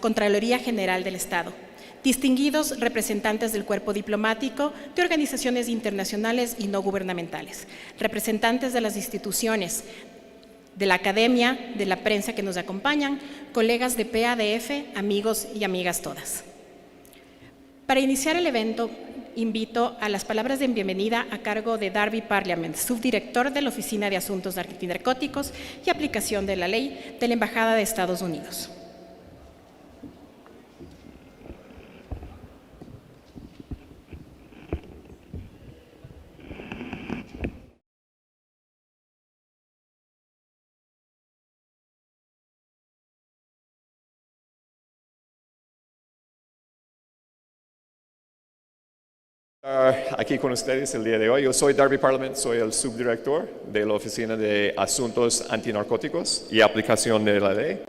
Contraloría General del Estado, distinguidos representantes del cuerpo diplomático, de organizaciones internacionales y no gubernamentales, representantes de las instituciones, de la academia, de la prensa que nos acompañan, colegas de PADF, amigos y amigas todas. Para iniciar el evento, invito a las palabras de bienvenida a cargo de Darby Parliament, subdirector de la Oficina de Asuntos Antinarcóticos y Aplicación de la Ley de la Embajada de Estados Unidos. Aquí con ustedes el día de hoy. Yo soy Darby Parliament, soy el subdirector de la Oficina de Asuntos Antinarcóticos y Aplicación de la Ley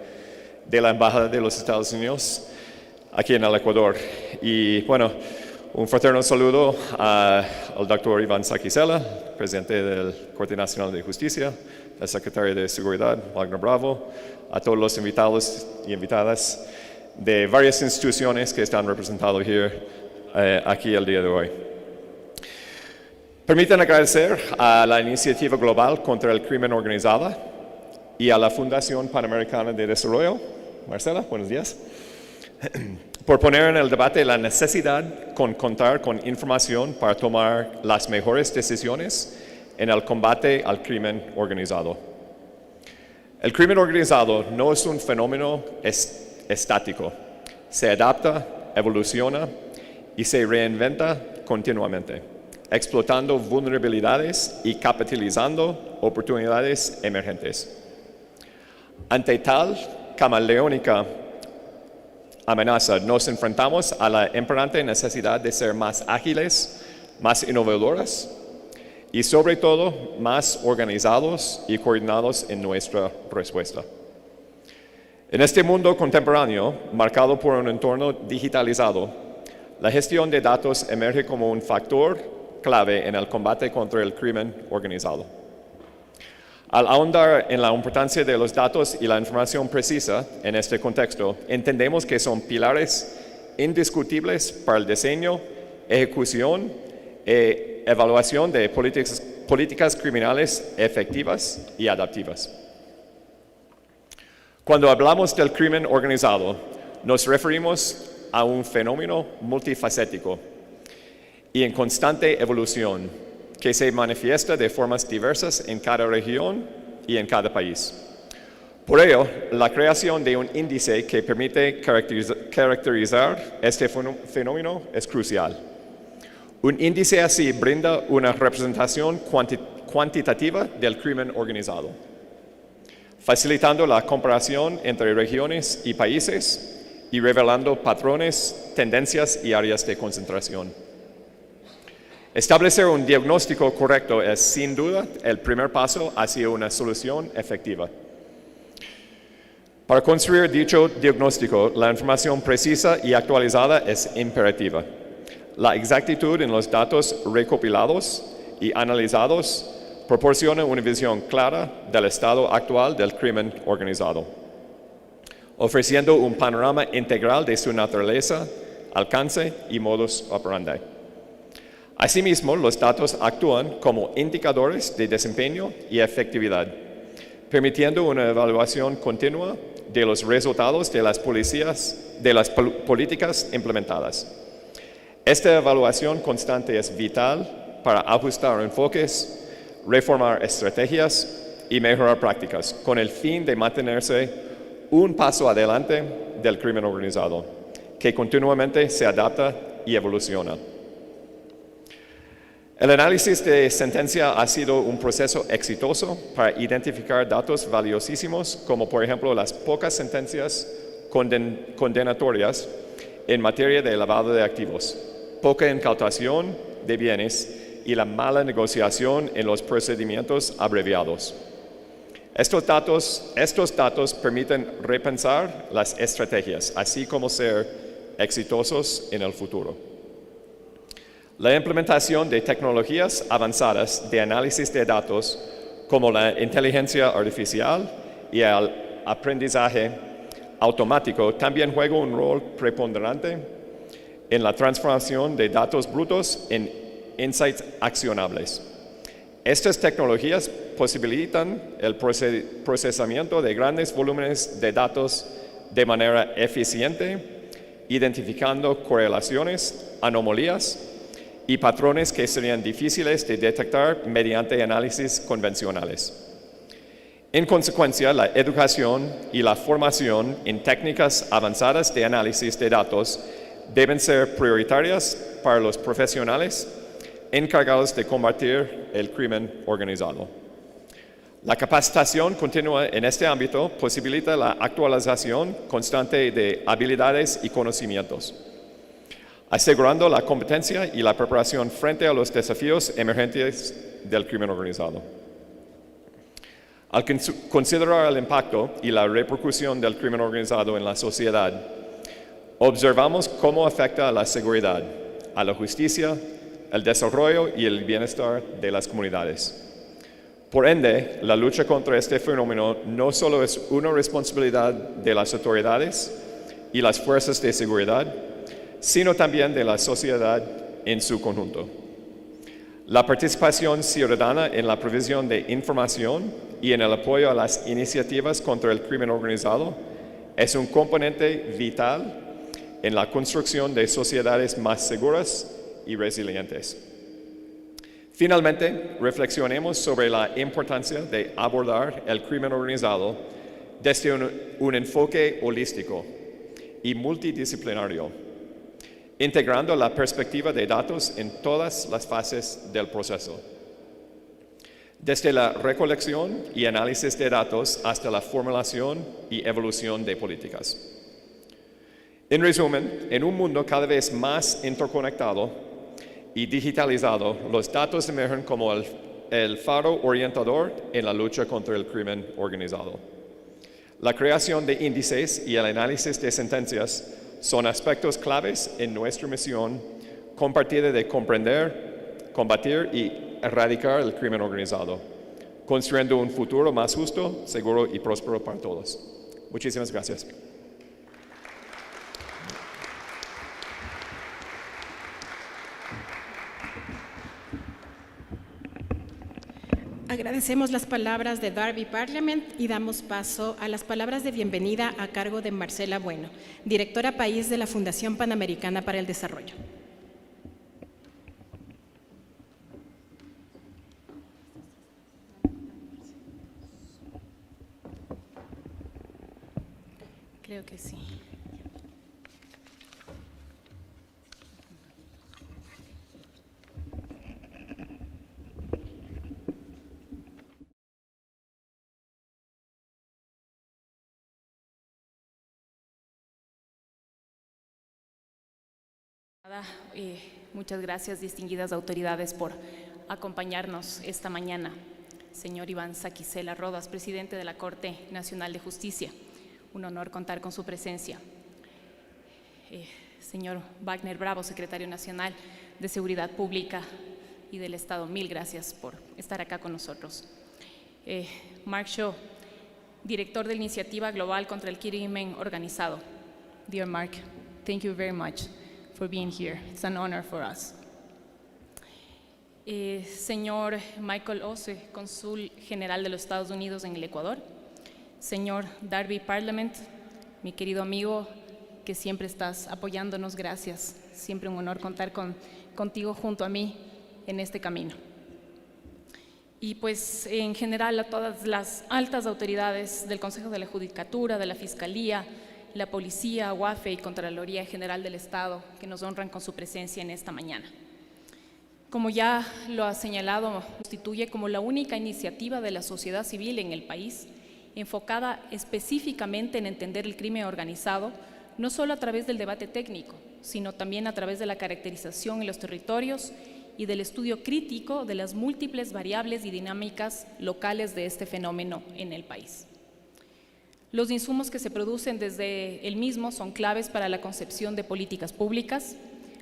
de la Embajada de los Estados Unidos aquí en el Ecuador. Y bueno, un fraterno saludo al doctor Iván Saquicela, presidente del Corte Nacional de Justicia, al secretario de Seguridad, Wagner Bravo, a todos los invitados y invitadas de varias instituciones que están representados aquí el día de hoy. Permítanme agradecer a la Iniciativa Global contra el Crimen Organizado y a la Fundación Panamericana de Desarrollo, Marcela, buenos días, por poner en el debate la necesidad de contar con información para tomar las mejores decisiones en el combate al crimen organizado. El crimen organizado no es un fenómeno estático, se adapta, evoluciona y se reinventa continuamente, explotando vulnerabilidades y capitalizando oportunidades emergentes. Ante tal camaleónica amenaza, nos enfrentamos a la imperante necesidad de ser más ágiles, más innovadoras y sobre todo más organizados y coordinados en nuestra respuesta. En este mundo contemporáneo, marcado por un entorno digitalizado, la gestión de datos emerge como un factor clave en el combate contra el crimen organizado. Al ahondar en la importancia de los datos y la información precisa en este contexto, entendemos que son pilares indiscutibles para el diseño, ejecución e evaluación de políticas criminales efectivas y adaptivas. Cuando hablamos del crimen organizado, nos referimos a un fenómeno multifacético y en constante evolución que se manifiesta de formas diversas en cada región y en cada país. Por ello, la creación de un índice que permite caracterizar este fenómeno es crucial. Un índice así brinda una representación cuantitativa del crimen organizado, facilitando la comparación entre regiones y países y revelando patrones, tendencias y áreas de concentración. Establecer un diagnóstico correcto es, sin duda, el primer paso hacia una solución efectiva. Para construir dicho diagnóstico, la información precisa y actualizada es imperativa. La exactitud en los datos recopilados y analizados proporciona una visión clara del estado actual del crimen organizado, ofreciendo un panorama integral de su naturaleza, alcance y modus operandi. Asimismo, los datos actúan como indicadores de desempeño y efectividad, permitiendo una evaluación continua de los resultados de las políticas implementadas. Esta evaluación constante es vital para ajustar enfoques, reformar estrategias y mejorar prácticas, con el fin de mantenerse un paso adelante del crimen organizado, que continuamente se adapta y evoluciona. El análisis de sentencia ha sido un proceso exitoso para identificar datos valiosísimos, como por ejemplo las pocas sentencias condenatorias en materia de lavado de activos, poca incautación de bienes y la mala negociación en los procedimientos abreviados. Estos datos permiten repensar las estrategias, así como ser exitosos en el futuro. La implementación de tecnologías avanzadas de análisis de datos, como la inteligencia artificial y el aprendizaje automático también juega un rol preponderante en la transformación de datos brutos en insights accionables. Estas tecnologías posibilitan el procesamiento de grandes volúmenes de datos de manera eficiente, identificando correlaciones, anomalías y patrones que serían difíciles de detectar mediante análisis convencionales. En consecuencia, la educación y la formación en técnicas avanzadas de análisis de datos deben ser prioritarias para los profesionales encargados de combatir el crimen organizado. La capacitación continua en este ámbito posibilita la actualización constante de habilidades y conocimientos, asegurando la competencia y la preparación frente a los desafíos emergentes del crimen organizado. Al considerar el impacto y la repercusión del crimen organizado en la sociedad, observamos cómo afecta a la seguridad, a la justicia, el desarrollo y el bienestar de las comunidades. Por ende, la lucha contra este fenómeno no solo es una responsabilidad de las autoridades y las fuerzas de seguridad, sino también de la sociedad en su conjunto. La participación ciudadana en la provisión de información y en el apoyo a las iniciativas contra el crimen organizado es un componente vital en la construcción de sociedades más seguras y resilientes. Finalmente, reflexionemos sobre la importancia de abordar el crimen organizado desde un enfoque holístico y multidisciplinario, integrando la perspectiva de datos en todas las fases del proceso, desde la recolección y análisis de datos hasta la formulación y evolución de políticas. En resumen, en un mundo cada vez más interconectado y digitalizado, los datos emergen como el faro orientador en la lucha contra el crimen organizado. La creación de índices y el análisis de sentencias son aspectos claves en nuestra misión compartida de comprender, combatir y erradicar el crimen organizado, construyendo un futuro más justo, seguro y próspero para todos. Muchísimas gracias. Agradecemos las palabras de Darby Parliament y damos paso a las palabras de bienvenida a cargo de Marcela Bueno, directora país de la Fundación Panamericana para el Desarrollo. Creo que sí. Muchas gracias, distinguidas autoridades, por acompañarnos esta mañana. Señor Iván Saquicela Rodas, presidente de la Corte Nacional de Justicia, un honor contar con su presencia. Señor Wagner Bravo, secretario nacional de Seguridad Pública y del Estado, mil gracias por estar acá con nosotros. Mark Shaw, director de la Iniciativa Global contra el Crimen Organizado. Dear Mark, thank you very much for being here. It's an honor for us. Señor Michael Ose, cónsul general de los Estados Unidos en el Ecuador. Señor Darby Parliament, mi querido amigo, que siempre estás apoyándonos, gracias. Siempre un honor contar contigo junto a mí en este camino. Y pues en general a todas las altas autoridades del Consejo de la Judicatura, de la Fiscalía, la Policía, UAFE y Contraloría General del Estado, que nos honran con su presencia en esta mañana. Como ya lo ha señalado, constituye como la única iniciativa de la sociedad civil en el país, enfocada específicamente en entender el crimen organizado, no solo a través del debate técnico, sino también a través de la caracterización en los territorios y del estudio crítico de las múltiples variables y dinámicas locales de este fenómeno en el país. Los insumos que se producen desde el mismo son claves para la concepción de políticas públicas,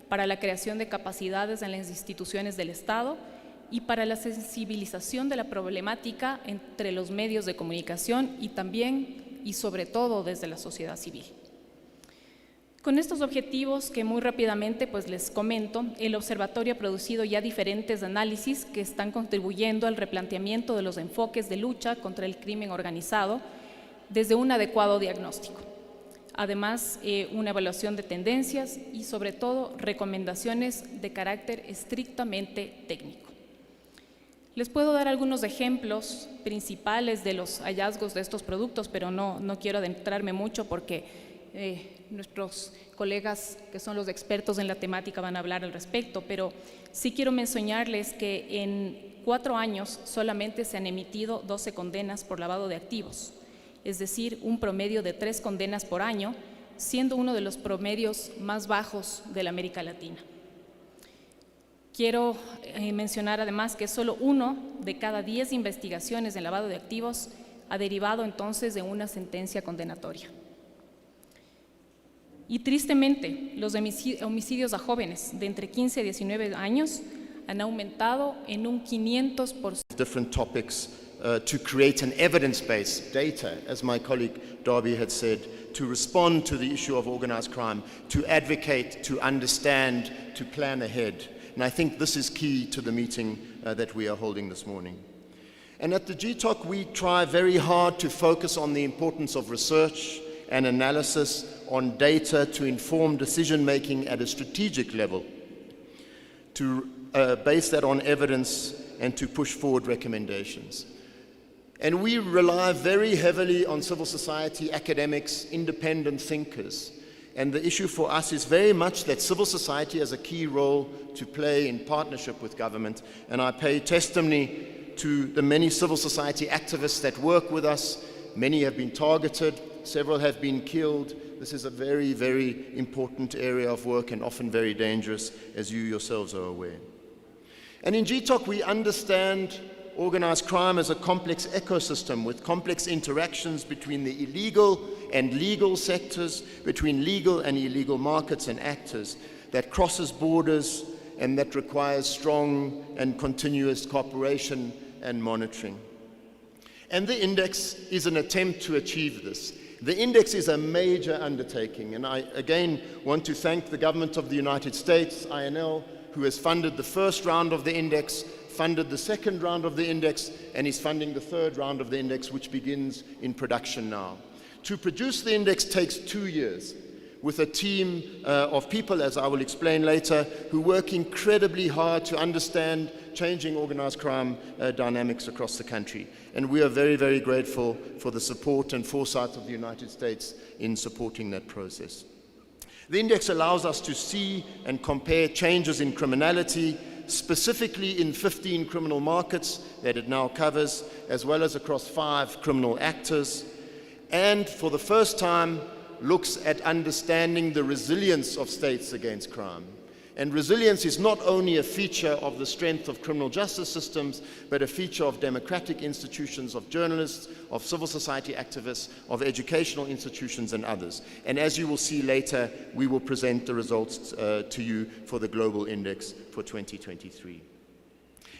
para la creación de capacidades en las instituciones del Estado y para la sensibilización de la problemática entre los medios de comunicación y también y sobre todo desde la sociedad civil. Con estos objetivos que muy rápidamente pues les comento, el observatorio ha producido ya diferentes análisis que están contribuyendo al replanteamiento de los enfoques de lucha contra el crimen organizado desde un adecuado diagnóstico. Además, una evaluación de tendencias y sobre todo recomendaciones de carácter estrictamente técnico. Les puedo dar algunos ejemplos principales de los hallazgos de estos productos, pero no quiero adentrarme mucho porque nuestros colegas que son los expertos en la temática van a hablar al respecto, pero sí quiero mencionarles que en 4 años solamente se han emitido 12 condenas por lavado de activos, es decir, un promedio de 3 condenas por año, siendo uno de los promedios más bajos de la América Latina. Quiero mencionar además que solo 1 de cada 10 investigaciones en lavado de activos ha derivado entonces de una sentencia condenatoria. Y tristemente, los homicidios a jóvenes de entre 15 y 19 años han aumentado en un 500%. Different topics to create an evidence-based data, as my colleague Darby had said, to respond to the issue of organized crime, to advocate, to understand, to plan ahead. And I think this is key to the meeting that we are holding this morning. And at the GTOC, we try very hard to focus on the importance of research and analysis on data to inform decision-making at a strategic level, to base that on evidence and to push forward recommendations. And we rely very heavily on civil society, academics, independent thinkers. And the issue for us is very much that civil society has a key role to play in partnership with government. And I pay testimony to the many civil society activists that work with us. Many have been targeted, several have been killed. This is a very, very important area of work and often very dangerous, as you yourselves are aware. And in GTOC, we understand organized crime as a complex ecosystem with complex interactions between the illegal and legal sectors, between legal and illegal markets and actors, that crosses borders and that requires strong and continuous cooperation and monitoring. And the index is an attempt to achieve this. The index is a major undertaking, and I again want to thank the government of the United States, INL, who has funded the first round of the index, funded the second round of the index, and is funding the third round of the index, which begins in production now. To produce the index takes 2 years, with a team of people, as I will explain later, who work incredibly hard to understand changing organized crime dynamics across the country. And we are very, very grateful for the support and foresight of the United States in supporting that process. The index allows us to see and compare changes in criminality, specifically in 15 criminal markets that it now covers, as well as across 5 criminal actors, and for the first time looks at understanding the resilience of states against crime. And resilience is not only a feature of the strength of criminal justice systems, but a feature of democratic institutions, of journalists, of civil society activists, of educational institutions and others. And as you will see later, we will present the results to you for the Global Index for 2023.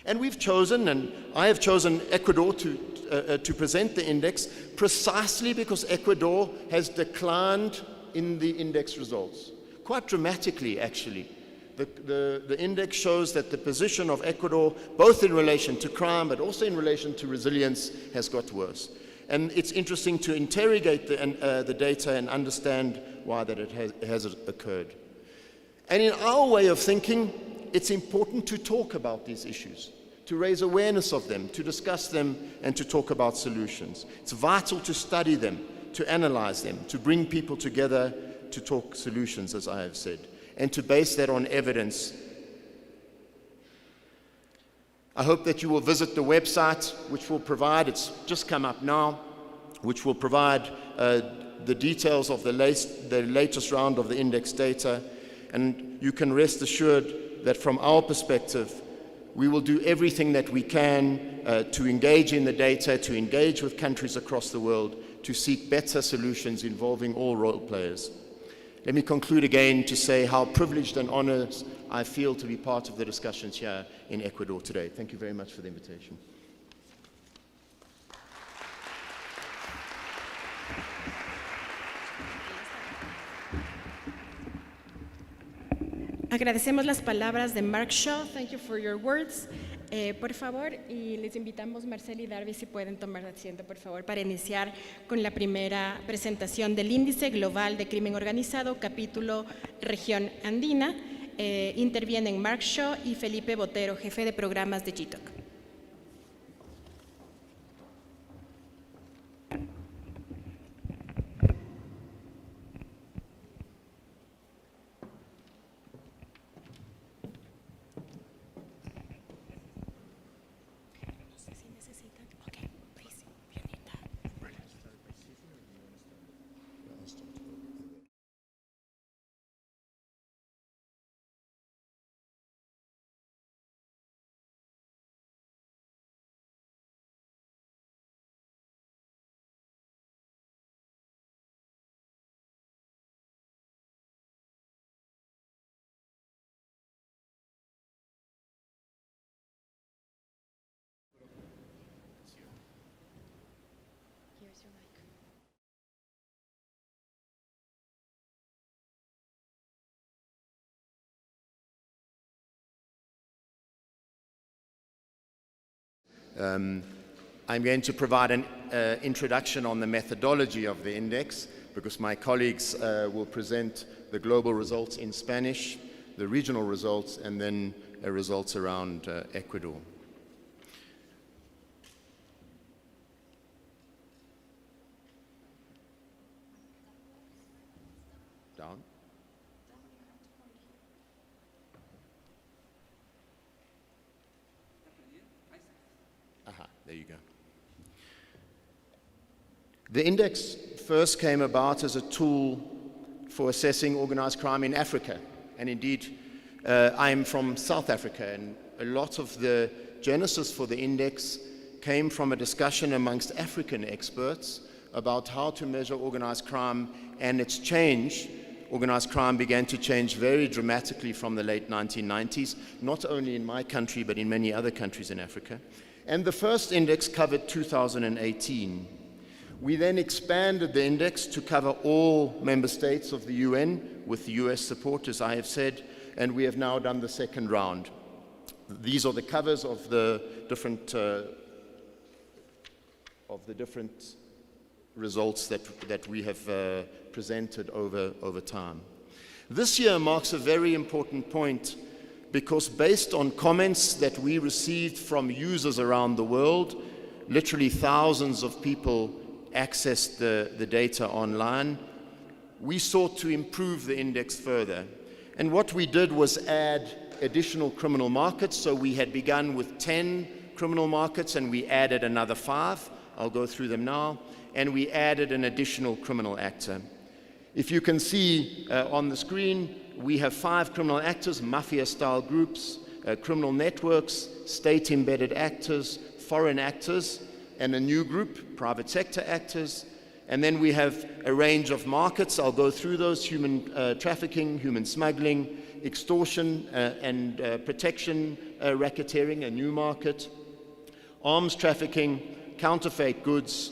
And we've chosen, and I have chosen Ecuador to present the index precisely because Ecuador has declined in the index results, quite dramatically actually. The index shows that the position of Ecuador, both in relation to crime but also in relation to resilience, has got worse. And it's interesting to interrogate the data and understand why that it has occurred. And in our way of thinking, it's important to talk about these issues, to raise awareness of them, to discuss them, and to talk about solutions. It's vital to study them, to analyze them, to bring people together to talk solutions, as I have said, and to base that on evidence. I hope that you will visit the website, which will provide, it's just come up now, which will provide the details of the latest round of the index data. And you can rest assured that from our perspective, we will do everything that we can to engage in the data, to engage with countries across the world, to seek better solutions involving all role players. Let me conclude again to say how privileged and honored I feel to be part of the discussions here in Ecuador today. Thank you very much for the invitation. Agradecemos las palabras de Mark Shaw. Thank you for your words. Por favor, y les invitamos, Marcela y Darby, si pueden tomar asiento, por favor, para iniciar con la primera presentación del Índice Global de Crimen Organizado, capítulo Región Andina. Intervienen Mark Shaw y Felipe Botero, jefe de programas de GTOC. I'm going to provide an introduction on the methodology of the index because my colleagues will present the global results in Spanish, the regional results, and then results around Ecuador. Down. There you go. The index first came about as a tool for assessing organized crime in Africa. And indeed, I'm from South Africa, and a lot of the genesis for the index came from a discussion amongst African experts about how to measure organized crime and its change. Organized crime began to change very dramatically from the late 1990s, not only in my country, but in many other countries in Africa. And the first index covered 2018. We then expanded the index to cover all member states of the UN with US support, as I have said, and we have now done the second round. These are the covers of the different results that we have presented over time. This year marks a very important point because based on comments that we received from users around the world, literally thousands of people accessed the data online, we sought to improve the index further. And what we did was add additional criminal markets. So we had begun with 10 criminal markets and we added another 5. I'll go through them now. And we added an additional criminal actor. If you can see on the screen, we have 5 criminal actors, mafia-style groups, criminal networks, state-embedded actors, foreign actors, and a new group, private sector actors. And then we have a range of markets. I'll go through those: human trafficking, human smuggling, extortion and protection racketeering, a new market, arms trafficking, counterfeit goods,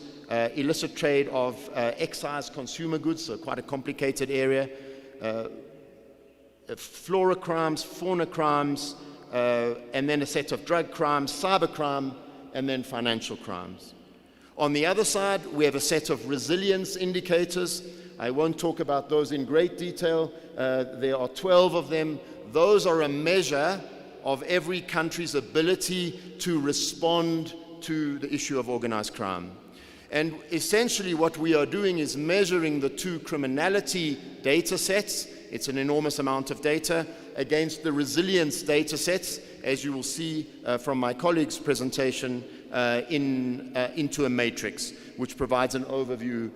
illicit trade of excise consumer goods, so quite a complicated area, flora crimes, fauna crimes, and then a set of drug crimes, cybercrime, and then financial crimes. On the other side, we have a set of resilience indicators. I won't talk about those in great detail. There are 12 of them. Those are a measure of every country's ability to respond to the issue of organized crime. And essentially what we are doing is measuring the 2 criminality data sets. It's an enormous amount of data against the resilience data sets, as you will see from my colleague's presentation, into a matrix, which provides an overview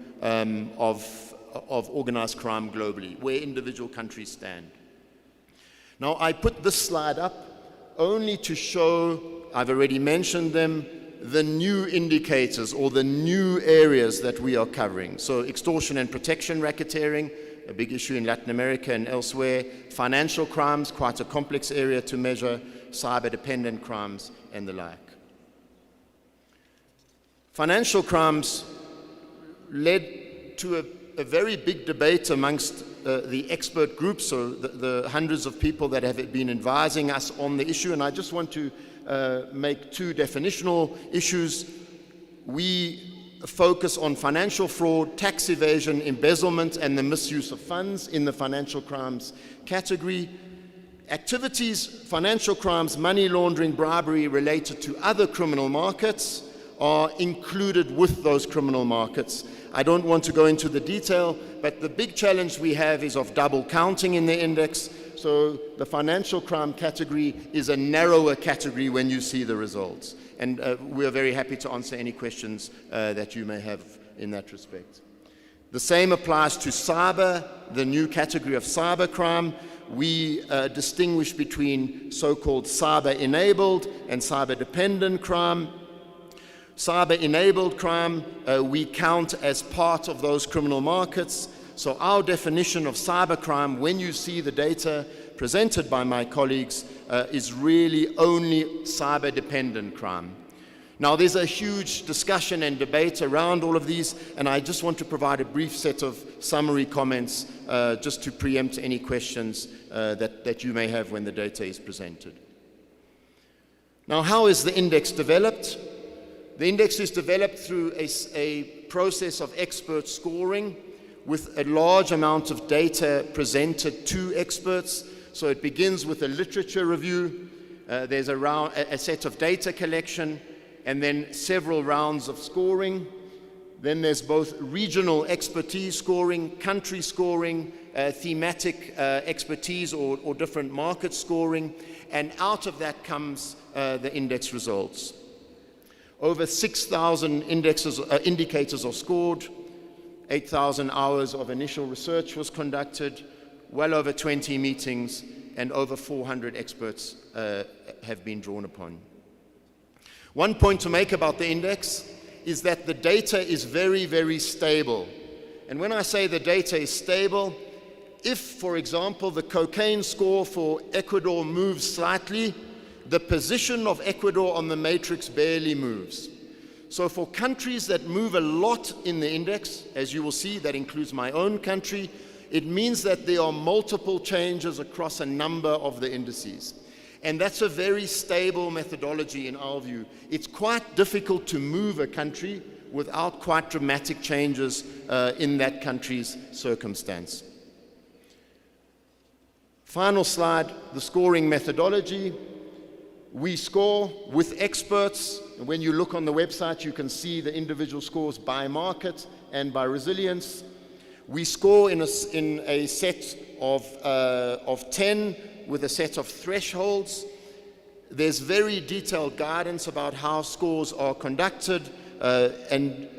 of organized crime globally, where individual countries stand. Now, I put this slide up only to show, I've already mentioned them, the new indicators or the new areas that we are covering. So extortion and protection racketeering, a big issue in Latin America and elsewhere. Financial crimes, quite a complex area to measure. Cyber-dependent crimes and the like. Financial crimes led to a a very big debate amongst the expert groups, so the hundreds of people that have been advising us on the issue, and I just want to make two definitional issues. We focus on financial fraud, tax evasion, embezzlement, and the misuse of funds in the financial crimes category. Activities, financial crimes, money laundering, bribery related to other criminal markets are included with those criminal markets. I don't want to go into the detail, but the big challenge we have is of double counting in the index. So the financial crime category is a narrower category when you see the results. And we are very happy to answer any questions that you may have in that respect. The same applies to cyber, the new category of cyber crime. We distinguish between so-called cyber-enabled and cyber-dependent crime. Cyber-enabled crime we count as part of those criminal markets. So our definition of cybercrime, when you see the data presented by my colleagues, is really only cyber-dependent crime. Now, there's a huge discussion and debate around all of these, and I just want to provide a brief set of summary comments just to preempt any questions that you may have when the data is presented. Now, how is the index developed? The index is developed through a process of expert scoring with a large amount of data presented to experts. So it begins with a literature review. There's a set of data collection, and then several rounds of scoring. Then there's both regional expertise scoring, country scoring, thematic expertise or different market scoring, and out of that comes the index results. Over 6,000 indicators are scored, 8,000 hours of initial research was conducted, well over 20 meetings, and over 400 experts have been drawn upon. One point to make about the index is that the data is very, very stable. And when I say the data is stable, if, for example, the cocaine score for Ecuador moves slightly, the position of Ecuador on the matrix barely moves. So for countries that move a lot in the index, as you will see, that includes my own country, it means that there are multiple changes across a number of the indices. And that's a very stable methodology in our view. It's quite difficult to move a country without quite dramatic changes in that country's circumstance. Final slide, the scoring methodology. We score with experts. When you look on the website, you can see the individual scores by market and by resilience. We score in a set of 10 with a set of thresholds. There's very detailed guidance about how scores are conducted, and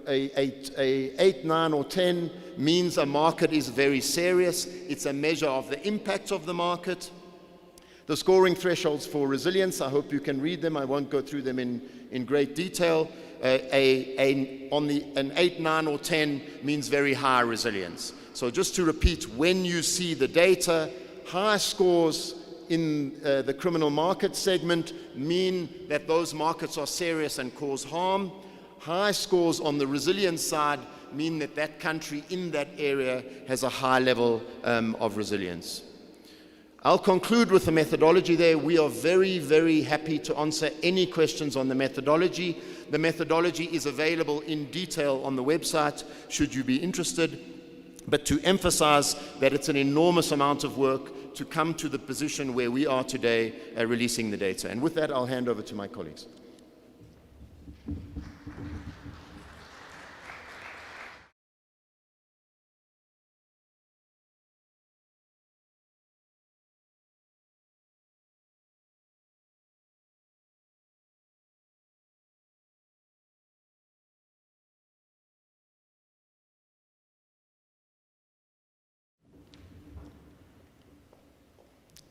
a 8, 9, or 10 means a market is very serious. It's a measure of the impact of the market. The scoring thresholds for resilience, I hope you can read them. I won't go through them in great detail. An 8, 9, or 10 means very high resilience. So just to repeat, when you see the data, high scores in the criminal market segment mean that those markets are serious and cause harm. High scores on the resilience side mean that that country in that area has a high level of resilience. I'll conclude with the methodology there. We are very, very happy to answer any questions on the methodology. The methodology is available in detail on the website, should you be interested. But to emphasize that it's an enormous amount of work to come to the position where we are today, releasing the data. And with that, I'll hand over to my colleagues.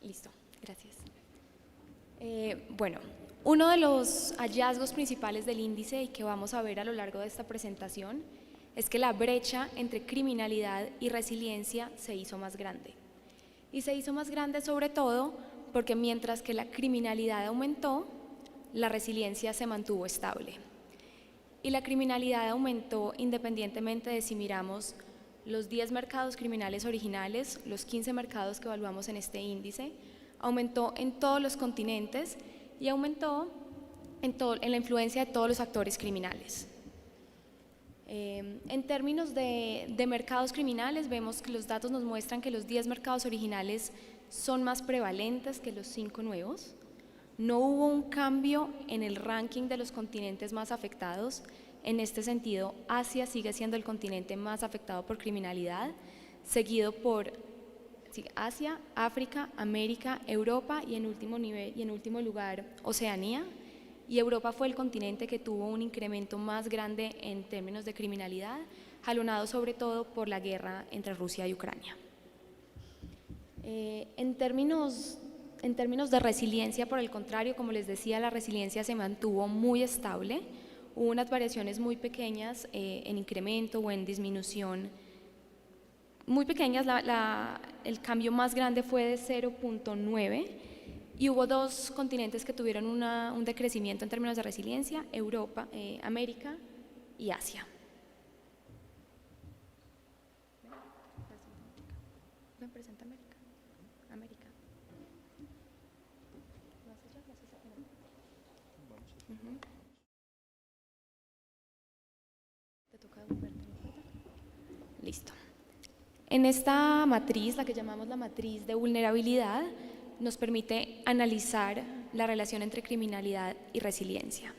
Listo, gracias. Bueno, uno de los hallazgos principales del índice y que vamos a ver a lo largo de esta presentación es que la brecha entre criminalidad y resiliencia se hizo más grande. Y se hizo más grande sobre todo porque mientras que la criminalidad aumentó, la resiliencia se mantuvo estable. Y la criminalidad aumentó independientemente de si miramos los 10 mercados criminales originales, los 15 mercados que evaluamos en este índice, aumentó en todos los continentes y aumentó en la influencia de todos los actores criminales. En términos de mercados criminales, vemos que los datos nos muestran que los 10 mercados originales son más prevalentes que los 5 nuevos. No hubo un cambio en el ranking de los continentes más afectados. En este sentido, Asia sigue siendo el continente más afectado por criminalidad, seguido por Asia, África, América, Europa y en último lugar Oceanía. Y Europa fue el continente que tuvo un incremento más grande en términos de criminalidad, jalonado sobre todo por la guerra entre Rusia y Ucrania. En términos de resiliencia, por el contrario, como les decía, la resiliencia se mantuvo muy estable. Hubo unas variaciones muy pequeñas en incremento o en disminución, muy pequeñas. El cambio más grande fue de 0.9 y hubo 2 continentes que tuvieron un decrecimiento en términos de resiliencia: Europa, América y Asia. ¿Me presenta América? América. ¿Te toca devolverte? Listo. En esta matriz, la que llamamos la matriz de vulnerabilidad, nos permite analizar la relación entre criminalidad y resiliencia.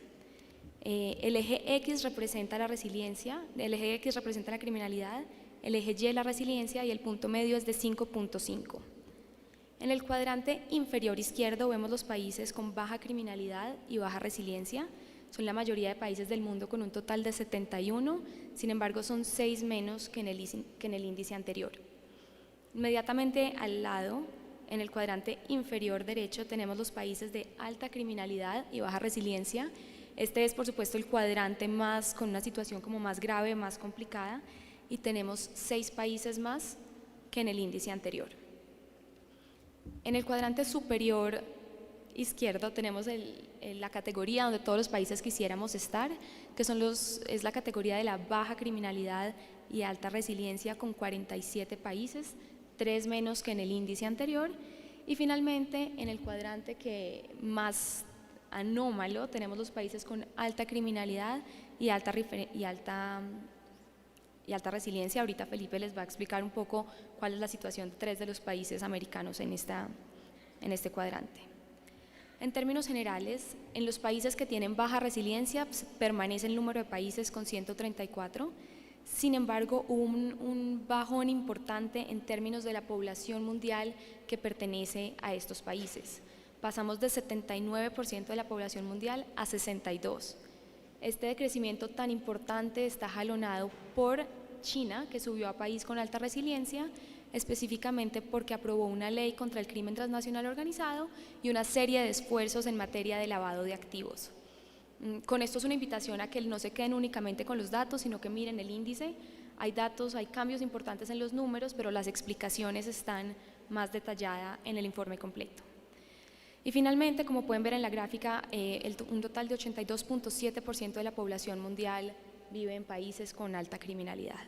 El eje X representa la resiliencia, el eje X representa la criminalidad, el eje Y la resiliencia y el punto medio es de 5.5. En el cuadrante inferior izquierdo vemos los países con baja criminalidad y baja resiliencia. Son la mayoría de países del mundo con un total de 71, sin embargo son 6 menos que en el índice anterior. Inmediatamente al lado, en el cuadrante inferior derecho, tenemos los países de alta criminalidad y baja resiliencia. Este es, por supuesto, el cuadrante con una situación como más grave, más complicada, y tenemos 6 países más que en el índice anterior. En el cuadrante superior izquierdo tenemos la categoría donde todos los países quisiéramos estar, que es la categoría de la baja criminalidad y alta resiliencia, con 47 países, 3 menos que en el índice anterior. Y finalmente, en el cuadrante más anómalo, tenemos los países con alta criminalidad y alta resiliencia. Ahorita Felipe les va a explicar un poco cuál es la situación de 3 de los países americanos en este cuadrante. En términos generales, en los países que tienen baja resiliencia permanece el número de países con 134. Sin embargo, hubo un bajón importante en términos de la población mundial que pertenece a estos países. Pasamos de 79% de la población mundial a 62%. Este decrecimiento tan importante está jalonado por China, que subió a país con alta resiliencia, específicamente porque aprobó una ley contra el crimen transnacional organizado y una serie de esfuerzos en materia de lavado de activos. Con esto es una invitación a que no se queden únicamente con los datos, sino que miren el índice. Hay datos, hay cambios importantes en los números, pero las explicaciones están más detalladas en el informe completo. Y finalmente, como pueden ver en la gráfica, un total de 82.7% de la población mundial vive en países con alta criminalidad.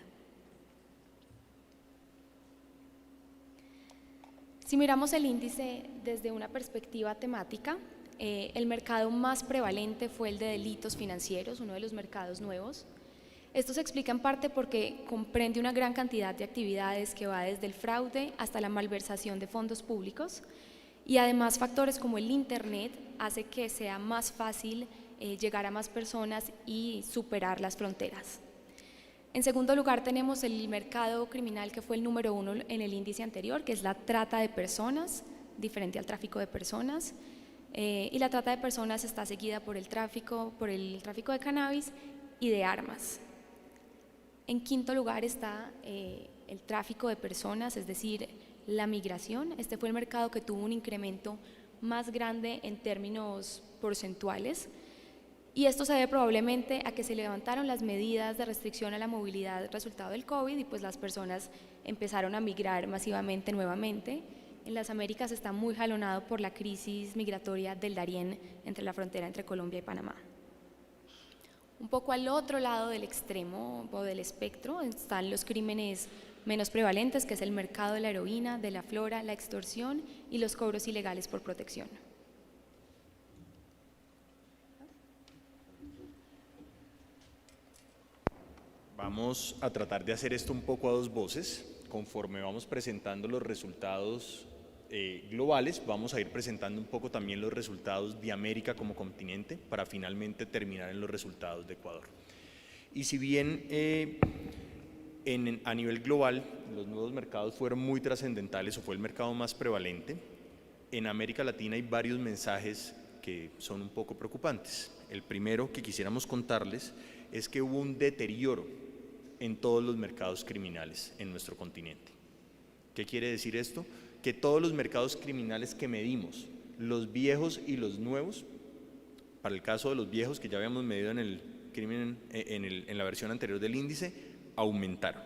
Si miramos el índice desde una perspectiva temática, el mercado más prevalente fue el de delitos financieros, uno de los mercados nuevos. Esto se explica en parte porque comprende una gran cantidad de actividades que va desde el fraude hasta la malversación de fondos públicos, y además factores como el Internet hace que sea más fácil llegar a más personas y superar las fronteras. En segundo lugar tenemos el mercado criminal que fue el número 1 en el índice anterior, que es la trata de personas, diferente al tráfico de personas. Y la trata de personas está seguida por el tráfico de cannabis y de armas. En quinto lugar está el tráfico de personas, es decir, la migración. Este fue el mercado que tuvo un incremento más grande en términos porcentuales, y esto se debe probablemente a que se levantaron las medidas de restricción a la movilidad resultado del COVID y pues las personas empezaron a migrar masivamente nuevamente. En las Américas está muy jalonado por la crisis migratoria del Darién entre la frontera entre Colombia y Panamá. Un poco al otro lado del extremo o del espectro están los crímenes menos prevalentes, que es el mercado de la heroína, de la flora, la extorsión y los cobros ilegales por protección. Vamos a tratar de hacer esto un poco a dos voces. Conforme vamos presentando los resultados globales, vamos a ir presentando un poco también los resultados de América como continente para finalmente terminar en los resultados de Ecuador. Y si bien a nivel global los nuevos mercados fueron muy trascendentales o fue el mercado más prevalente, en América Latina hay varios mensajes que son un poco preocupantes. El primero que quisiéramos contarles es que hubo un deterioro en todos los mercados criminales en nuestro continente. ¿Qué quiere decir esto? Que todos los mercados criminales que medimos, los viejos y los nuevos, para el caso de los viejos que ya habíamos medido en el crimen, en la versión anterior del índice, aumentaron.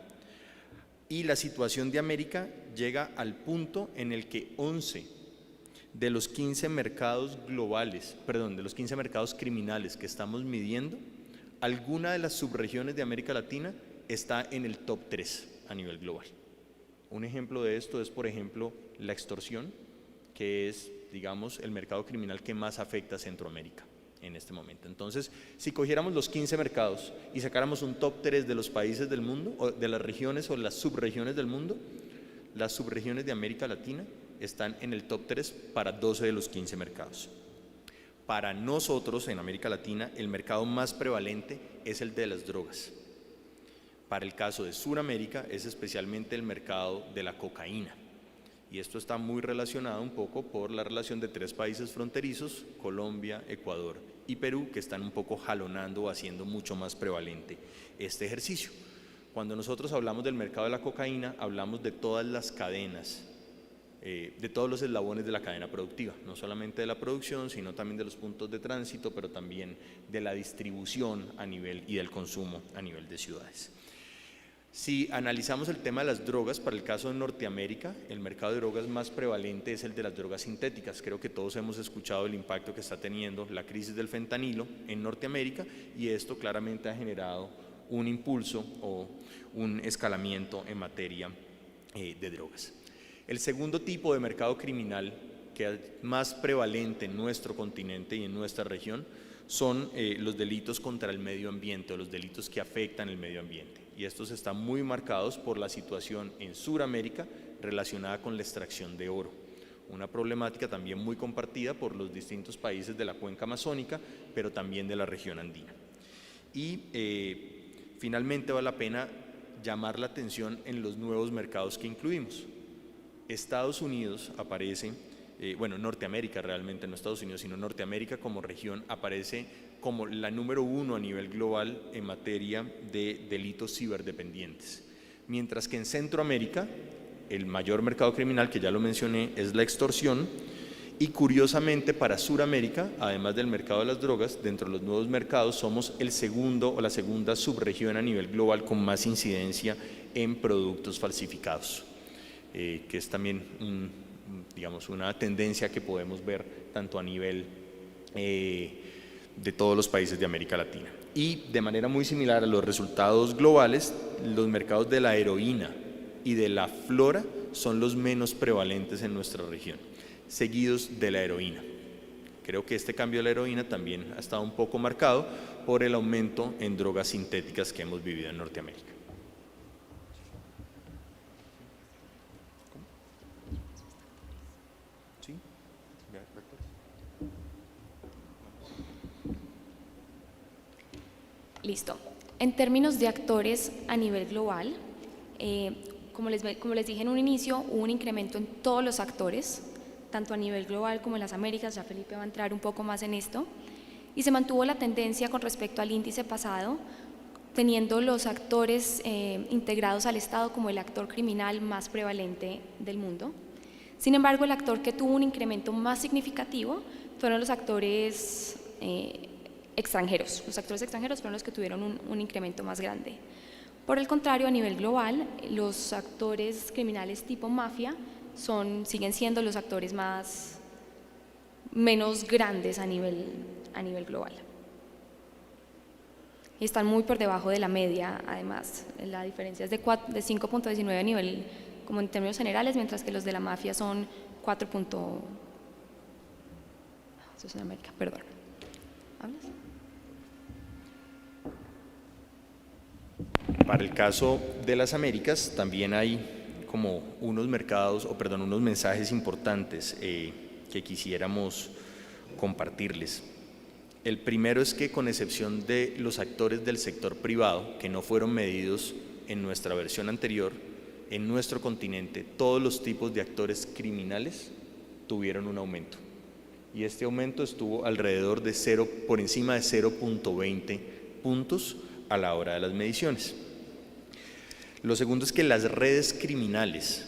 Y la situación de América llega al punto en el que 11 de los 15 mercados globales, perdón, de los 15 mercados criminales que estamos midiendo, alguna de las subregiones de América Latina está en el top 3 a nivel global. Un ejemplo de esto es, por ejemplo, la extorsión, que es, digamos, el mercado criminal que más afecta a Centroamérica en este momento. Entonces, si cogiéramos los 15 mercados y sacáramos un top 3 de los países del mundo, o de las regiones o las subregiones del mundo, las subregiones de América Latina están en el top 3 para 12 de los 15 mercados. Para nosotros, en América Latina, el mercado más prevalente es el de las drogas. Para el caso de Sudamérica es especialmente el mercado de la cocaína. Y esto está muy relacionado un poco por la relación de 3 países fronterizos, Colombia, Ecuador y Perú, que están un poco jalonando o haciendo mucho más prevalente este ejercicio. Cuando nosotros hablamos del mercado de la cocaína, hablamos de todas las cadenas, de todos los eslabones de la cadena productiva, no solamente de la producción, sino también de los puntos de tránsito, pero también de la distribución a nivel y del consumo a nivel de ciudades. Si analizamos el tema de las drogas, para el caso de Norteamérica, el mercado de drogas más prevalente es el de las drogas sintéticas. Creo que todos hemos escuchado el impacto que está teniendo la crisis del fentanilo en Norteamérica, y esto claramente ha generado un impulso o un escalamiento en materia de drogas. El segundo tipo de mercado criminal que es más prevalente en nuestro continente y en nuestra región son los delitos contra el medio ambiente o los delitos que afectan el medio ambiente. Y estos están muy marcados por la situación en Sudamérica relacionada con la extracción de oro. Una problemática también muy compartida por los distintos países de la cuenca amazónica, pero también de la región andina. Y finalmente vale la pena llamar la atención en los nuevos mercados que incluimos. Estados Unidos aparece, bueno, Norteamérica realmente, no Estados Unidos, sino Norteamérica como región aparece como la número 1 a nivel global en materia de delitos ciberdependientes. Mientras que en Centroamérica, el mayor mercado criminal, que ya lo mencioné, es la extorsión, y curiosamente para Sudamérica, además del mercado de las drogas, dentro de los nuevos mercados somos el segundo o la segunda subregión a nivel global con más incidencia en productos falsificados, que es también digamos, una tendencia que podemos ver tanto a nivel de todos los países de América Latina. Y de manera muy similar a los resultados globales, los mercados de la heroína y de la flora son los menos prevalentes en nuestra región, seguidos de la heroína. Creo que este cambio de la heroína también ha estado un poco marcado por el aumento en drogas sintéticas que hemos vivido en Norteamérica. Listo. En términos de actores a nivel global, como les dije en un inicio, hubo un incremento en todos los actores, tanto a nivel global como en las Américas. Ya Felipe va a entrar un poco más en esto, y se mantuvo la tendencia con respecto al índice pasado, teniendo los actores integrados al Estado como el actor criminal más prevalente del mundo. Sin embargo, el actor que tuvo un incremento más significativo fueron los actores extranjeros. Los actores extranjeros fueron los que tuvieron un incremento más grande. Por el contrario, a nivel global, los actores criminales tipo mafia siguen siendo los actores menos grandes a nivel global. y están muy por debajo de la media, además. La diferencia es de 5.19 a nivel, como en términos generales, mientras que los de la mafia son 4. Eso es en América, perdón. ¿Hablas? Para el caso de las Américas también hay como unos mensajes importantes que quisiéramos compartirles. El primero es que, con excepción de los actores del sector privado, que no fueron medidos en nuestra versión anterior, en nuestro continente todos los tipos de actores criminales tuvieron un aumento. Y este aumento estuvo alrededor de por encima de 0.20 puntos a la hora de las mediciones. Lo segundo es que las redes criminales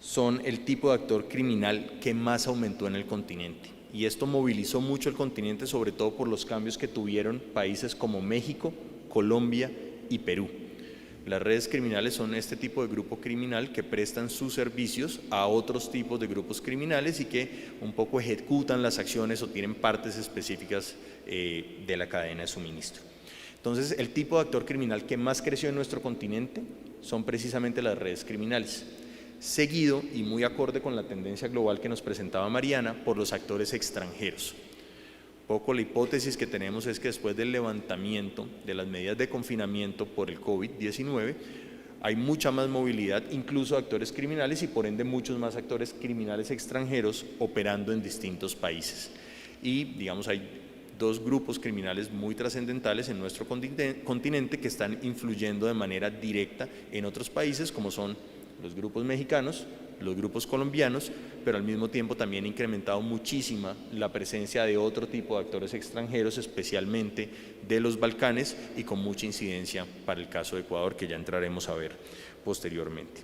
son el tipo de actor criminal que más aumentó en el continente. Y esto movilizó mucho el continente, sobre todo por los cambios que tuvieron países como México, Colombia y Perú. Las redes criminales son este tipo de grupo criminal que prestan sus servicios a otros tipos de grupos criminales y que un poco ejecutan las acciones o tienen partes específicas de la cadena de suministro. Entonces, el tipo de actor criminal que más creció en nuestro continente son precisamente las redes criminales, seguido y muy acorde con la tendencia global que nos presentaba Mariana, por los actores extranjeros. Poco la hipótesis que tenemos es que después del levantamiento de las medidas de confinamiento por el COVID-19 hay mucha más movilidad, incluso de actores criminales, y por ende muchos más actores criminales extranjeros operando en distintos países. Y digamos, hay dos grupos criminales muy trascendentales en nuestro continente que están influyendo de manera directa en otros países, como son los grupos mexicanos, los grupos colombianos, pero al mismo tiempo también ha incrementado muchísima la presencia de otro tipo de actores extranjeros, especialmente de los Balcanes, y con mucha incidencia para el caso de Ecuador, que ya entraremos a ver posteriormente.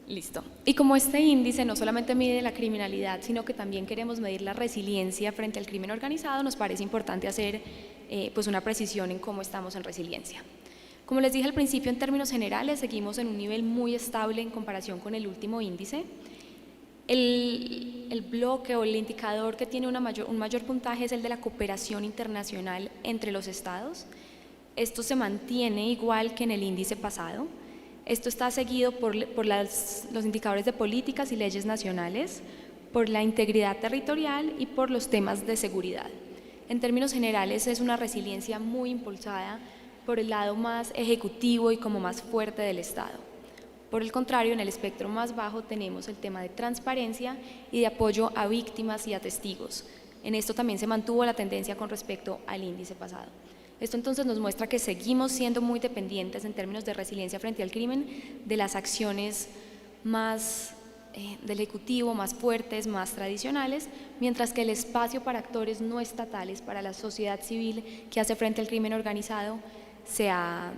Listo. Y como este índice no solamente mide la criminalidad, sino que también queremos medir la resiliencia frente al crimen organizado, nos parece importante hacer pues una precisión en cómo estamos en resiliencia. Como les dije al principio, en términos generales, seguimos en un nivel muy estable en comparación con el último índice. El bloque o el indicador que tiene un mayor puntaje es el de la cooperación internacional entre los estados. Esto se mantiene igual que en el índice pasado. Esto está seguido por los indicadores de políticas y leyes nacionales, por la integridad territorial y por los temas de seguridad. En términos generales, es una resiliencia muy impulsada por el lado más ejecutivo y como más fuerte del Estado. Por el contrario, en el espectro más bajo tenemos el tema de transparencia y de apoyo a víctimas y a testigos. En esto también se mantuvo la tendencia con respecto al índice pasado. Esto entonces nos muestra que seguimos siendo muy dependientes en términos de resiliencia frente al crimen de las acciones más del Ejecutivo, más fuertes, más tradicionales, mientras que el espacio para actores no estatales, para la sociedad civil que hace frente al crimen organizado, se ha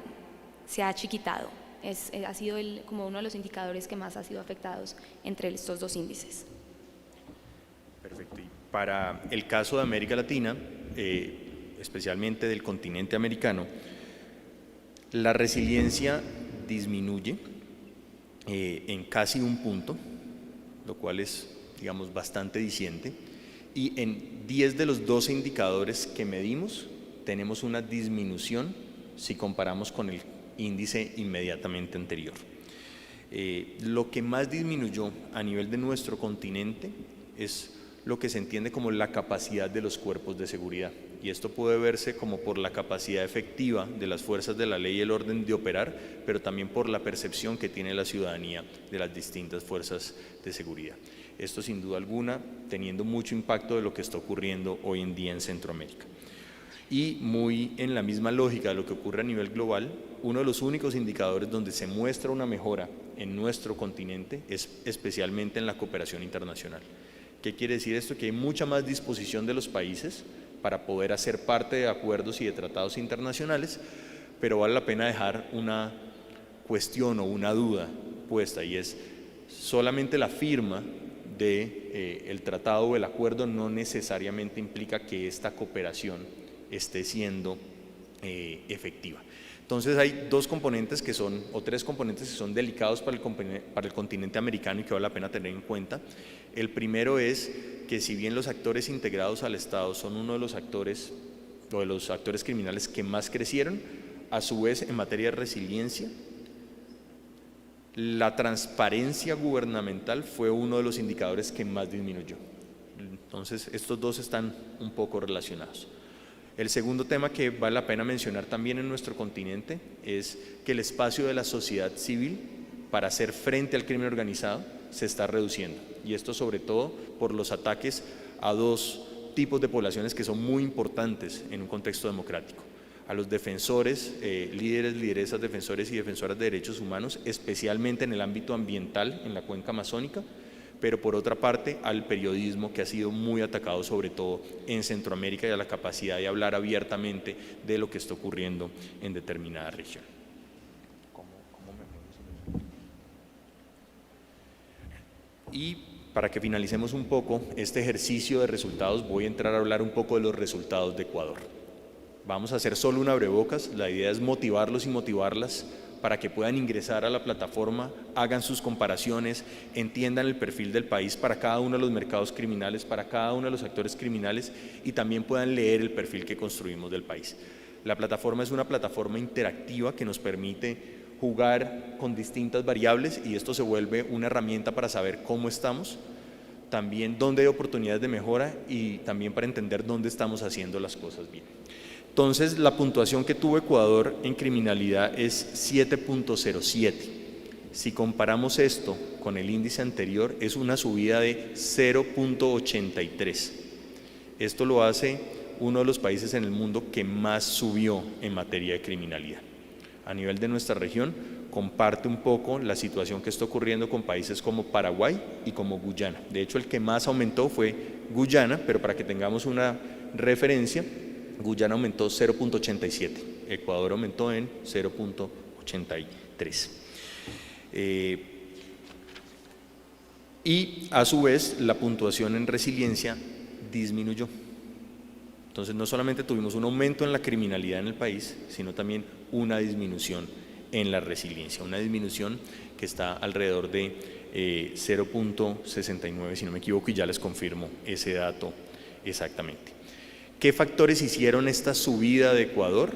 achiquitado. Ha sido como uno de los indicadores que más ha sido afectados entre estos dos índices. Perfecto. Y para el caso de América Latina, especialmente del continente americano, la resiliencia disminuye en casi un punto, lo cual es, digamos, bastante diciente, y en 10 de los 12 indicadores que medimos tenemos una disminución si comparamos con el índice inmediatamente anterior. Lo que más disminuyó a nivel de nuestro continente es lo que se entiende como la capacidad de los cuerpos de seguridad, y esto puede verse como por la capacidad efectiva de las fuerzas de la ley y el orden de operar, pero también por la percepción que tiene la ciudadanía de las distintas fuerzas de seguridad. Esto, sin duda alguna, teniendo mucho impacto de lo que está ocurriendo hoy en día en Centroamérica. Y muy en la misma lógica de lo que ocurre a nivel global, uno de los únicos indicadores donde se muestra una mejora en nuestro continente es especialmente en la cooperación internacional. ¿Qué quiere decir esto? Que hay mucha más disposición de los países para poder hacer parte de acuerdos y de tratados internacionales, pero vale la pena dejar una cuestión o una duda puesta, y es: solamente la firma del tratado o el acuerdo no necesariamente implica que esta cooperación esté siendo efectiva. Entonces hay dos componentes que son, o tres componentes que son delicados para el continente americano y que vale la pena tener en cuenta. El primero es que si bien los actores integrados al Estado son uno de los actores o de los actores criminales que más crecieron, a su vez en materia de resiliencia, la transparencia gubernamental fue uno de los indicadores que más disminuyó. Entonces estos dos están un poco relacionados. El segundo tema que vale la pena mencionar también en nuestro continente es que el espacio de la sociedad civil para hacer frente al crimen organizado se está reduciendo, y esto sobre todo por los ataques a dos tipos de poblaciones que son muy importantes en un contexto democrático: a los defensores, líderes, lideresas, defensores y defensoras de derechos humanos, especialmente en el ámbito ambiental en la cuenca amazónica, pero por otra parte al periodismo, que ha sido muy atacado sobre todo en Centroamérica, y a la capacidad de hablar abiertamente de lo que está ocurriendo en determinada región. Y para que finalicemos un poco este ejercicio de resultados, voy a entrar a hablar un poco de los resultados de Ecuador. Vamos a hacer solo un abrebocas, la idea es motivarlos y motivarlas para que puedan ingresar a la plataforma, hagan sus comparaciones, entiendan el perfil del país para cada uno de los mercados criminales, para cada uno de los actores criminales, y también puedan leer el perfil que construimos del país. La plataforma es una plataforma interactiva que nos permite jugar con distintas variables, y esto se vuelve una herramienta para saber cómo estamos, también dónde hay oportunidades de mejora y también para entender dónde estamos haciendo las cosas bien. Entonces, la puntuación que tuvo Ecuador en criminalidad es 7.07. Si comparamos esto con el índice anterior, es una subida de 0.83. Esto lo hace uno de los países en el mundo que más subió en materia de criminalidad. A nivel de nuestra región, comparte un poco la situación que está ocurriendo con países como Paraguay y como Guyana. De hecho, el que más aumentó fue Guyana, pero para que tengamos una referencia, Guyana aumentó 0.87, Ecuador aumentó en 0.83. Y a su vez la puntuación en resiliencia disminuyó. Entonces no solamente tuvimos un aumento en la criminalidad en el país, sino también una disminución en la resiliencia, una disminución que está alrededor de 0.69, si no me equivoco, y ya les confirmo ese dato exactamente. ¿Qué factores hicieron esta subida de Ecuador?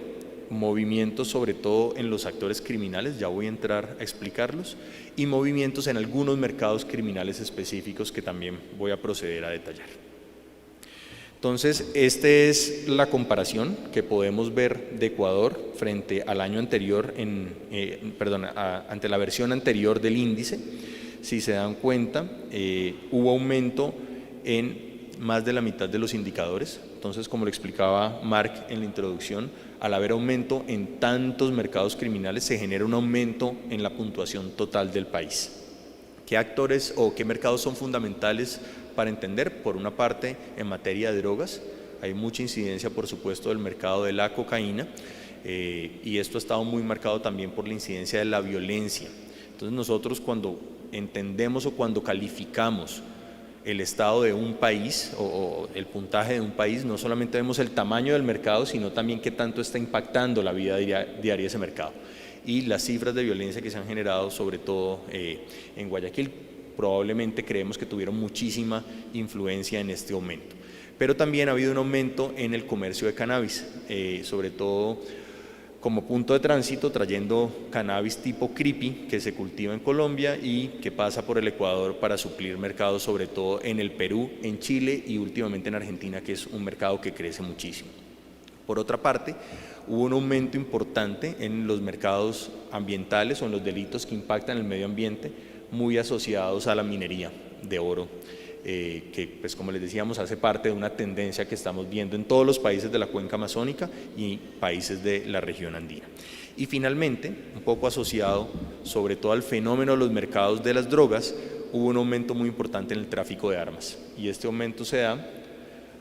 Movimientos sobre todo en los actores criminales, ya voy a entrar a explicarlos, y movimientos en algunos mercados criminales específicos que también voy a proceder a detallar. Entonces, esta es la comparación que podemos ver de Ecuador frente al año anterior, ante la versión anterior del índice. Si se dan cuenta, hubo aumento en más de la mitad de los indicadores. Entonces, como lo explicaba Mark en la introducción, al haber aumento en tantos mercados criminales se genera un aumento en la puntuación total del país. ¿Qué actores o qué mercados son fundamentales para entender? Por una parte, en materia de drogas, hay mucha incidencia, por supuesto, del mercado de la cocaína, y esto ha estado muy marcado también por la incidencia de la violencia. Entonces nosotros, cuando entendemos o cuando calificamos el estado de un país o el puntaje de un país, no solamente vemos el tamaño del mercado, sino también qué tanto está impactando la vida diaria de ese mercado. Y las cifras de violencia que se han generado, sobre todo en Guayaquil, probablemente creemos que tuvieron muchísima influencia en este aumento. Pero también ha habido un aumento en el comercio de cannabis, sobre todo como punto de tránsito, trayendo cannabis tipo creepy que se cultiva en Colombia y que pasa por el Ecuador para suplir mercados, sobre todo en el Perú, en Chile y últimamente en Argentina, que es un mercado que crece muchísimo. Por otra parte, hubo un aumento importante en los mercados ambientales o en los delitos que impactan el medio ambiente, muy asociados a la minería de oro, que, pues, como les decíamos, hace parte de una tendencia que estamos viendo en todos los países de la cuenca amazónica y países de la región andina. Y finalmente, un poco asociado sobre todo al fenómeno de los mercados de las drogas, hubo un aumento muy importante en el tráfico de armas, y este aumento se da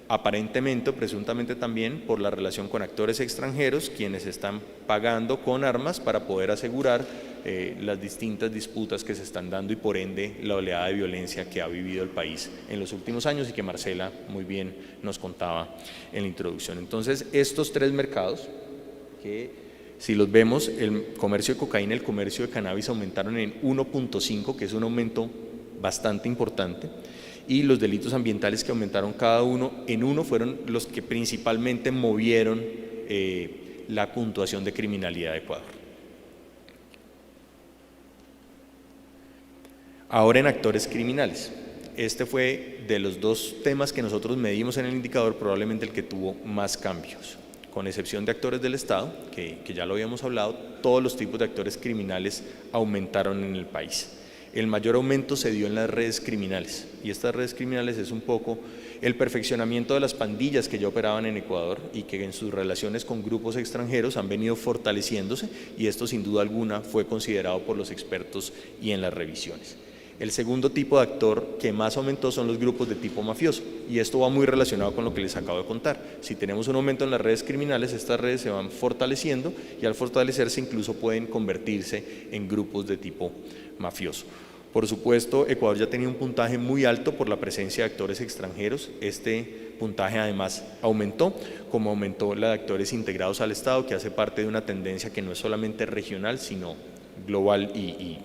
aparentemente o presuntamente también por la relación con actores extranjeros, quienes están pagando con armas para poder asegurar las distintas disputas que se están dando y por ende la oleada de violencia que ha vivido el país en los últimos años y que Marcela muy bien nos contaba en la introducción. Entonces, estos tres mercados, que si los vemos, el comercio de cocaína y el comercio de cannabis aumentaron en 1.5, que es un aumento bastante importante, y los delitos ambientales que aumentaron cada uno en uno fueron los que principalmente movieron la puntuación de criminalidad de Ecuador. Ahora en actores criminales. Este fue de los dos temas que nosotros medimos en el indicador probablemente el que tuvo más cambios. Con excepción de actores del Estado, que ya lo habíamos hablado, todos los tipos de actores criminales aumentaron en el país. El mayor aumento se dio en las redes criminales, y estas redes criminales es un poco el perfeccionamiento de las pandillas que ya operaban en Ecuador y que en sus relaciones con grupos extranjeros han venido fortaleciéndose, y esto sin duda alguna fue considerado por los expertos y en las revisiones. El segundo tipo de actor que más aumentó son los grupos de tipo mafioso, y esto va muy relacionado con lo que les acabo de contar. Si tenemos un aumento en las redes criminales, estas redes se van fortaleciendo y al fortalecerse incluso pueden convertirse en grupos de tipo mafioso. Por supuesto, Ecuador ya tenía un puntaje muy alto por la presencia de actores extranjeros. Este puntaje además aumentó, como aumentó la de actores integrados al Estado, que hace parte de una tendencia que no es solamente regional, sino global y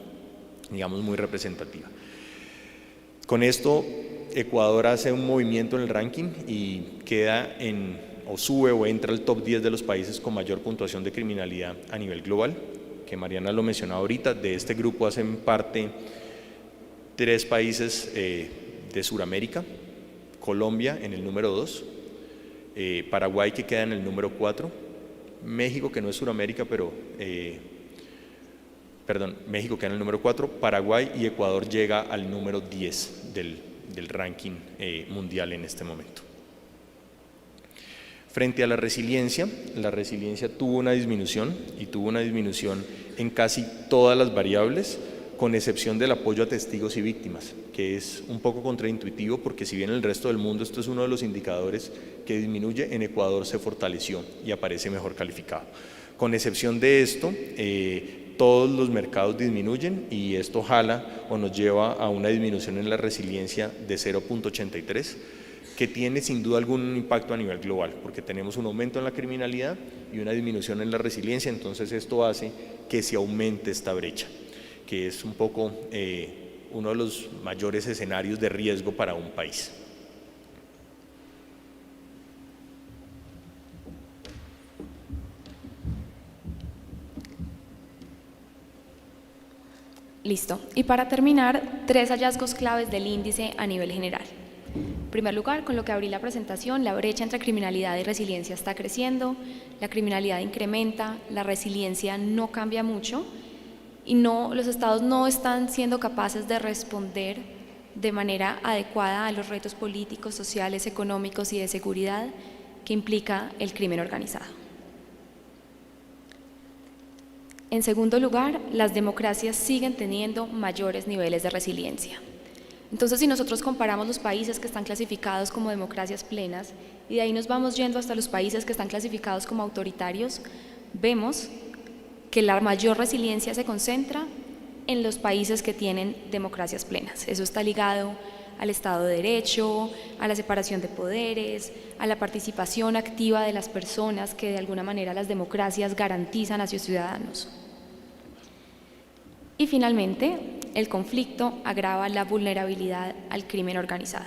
digamos muy representativa. Con esto, Ecuador hace un movimiento en el ranking y queda o sube o entra al top 10 de los países con mayor puntuación de criminalidad a nivel global, que Mariana lo mencionó ahorita. De este grupo hacen parte 3 países de Sudamérica, Colombia en el número 2, Paraguay que queda en el número 4, México que no es Sudamérica, México queda en el número 4, Paraguay y Ecuador llega al número 10 del ranking mundial en este momento. Frente a la resiliencia tuvo una disminución y tuvo una disminución en casi todas las variables, con excepción del apoyo a testigos y víctimas, que es un poco contraintuitivo porque si bien en el resto del mundo esto es uno de los indicadores que disminuye, en Ecuador se fortaleció y aparece mejor calificado. Con excepción de esto, todos los mercados disminuyen y esto jala o nos lleva a una disminución en la resiliencia de 0.83, que tiene sin duda algún impacto a nivel global, porque tenemos un aumento en la criminalidad y una disminución en la resiliencia, entonces esto hace que se aumente esta brecha, que es un poco uno de los mayores escenarios de riesgo para un país. Listo. Y para terminar, 3 hallazgos claves del índice a nivel general. En primer lugar, con lo que abrí la presentación, la brecha entre criminalidad y resiliencia está creciendo, la criminalidad incrementa, la resiliencia no cambia mucho y los estados no están siendo capaces de responder de manera adecuada a los retos políticos, sociales, económicos y de seguridad que implica el crimen organizado. En segundo lugar, las democracias siguen teniendo mayores niveles de resiliencia. Entonces, si nosotros comparamos los países que están clasificados como democracias plenas y de ahí nos vamos yendo hasta los países que están clasificados como autoritarios, vemos que la mayor resiliencia se concentra en los países que tienen democracias plenas. Eso está ligado al Estado de Derecho, a la separación de poderes, a la participación activa de las personas que de alguna manera las democracias garantizan a sus ciudadanos. Y finalmente, el conflicto agrava la vulnerabilidad al crimen organizado.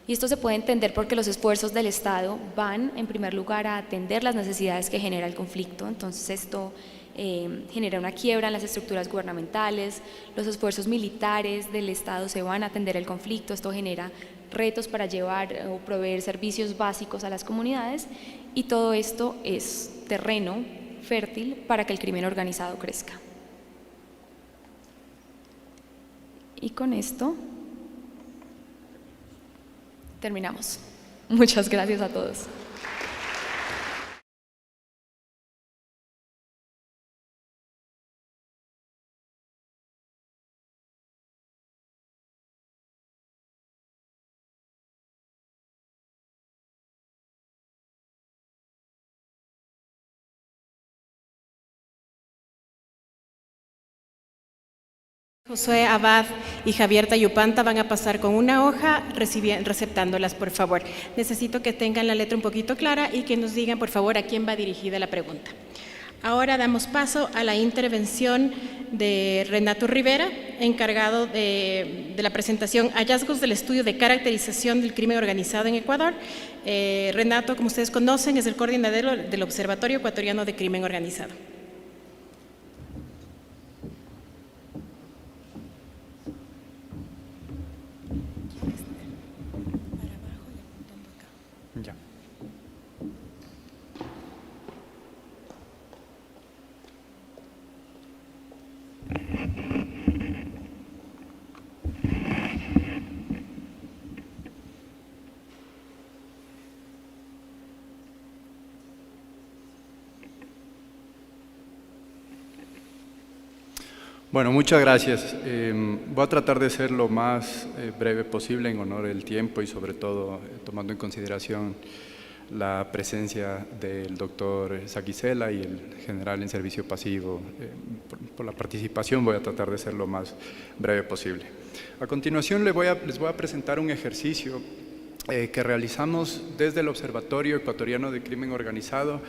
Y esto se puede entender porque los esfuerzos del Estado van, en primer lugar, a atender las necesidades que genera el conflicto. Entonces esto genera una quiebra en las estructuras gubernamentales, los esfuerzos militares del Estado se van a atender el conflicto, esto genera retos para llevar o proveer servicios básicos a las comunidades y todo esto es terreno fértil para que el crimen organizado crezca. Y con esto terminamos. Muchas gracias a todos. Josué Abad y Javier Tayupanta van a pasar con una hoja receptándolas, por favor. Necesito que tengan la letra un poquito clara y que nos digan, por favor, a quién va dirigida la pregunta. Ahora damos paso a la intervención de Renato Rivera, encargado de la presentación Hallazgos del estudio de caracterización del crimen organizado en Ecuador. Renato, como ustedes conocen, es el coordinador del Observatorio Ecuatoriano de Crimen Organizado. Ya. Bueno, muchas gracias. Voy a tratar de ser lo más breve posible en honor del tiempo y sobre todo tomando en consideración la presencia del doctor Saquicela y el general en servicio pasivo. Por la participación voy a tratar de ser lo más breve posible. A continuación les voy a presentar un ejercicio que realizamos desde el Observatorio Ecuatoriano de Crimen Organizado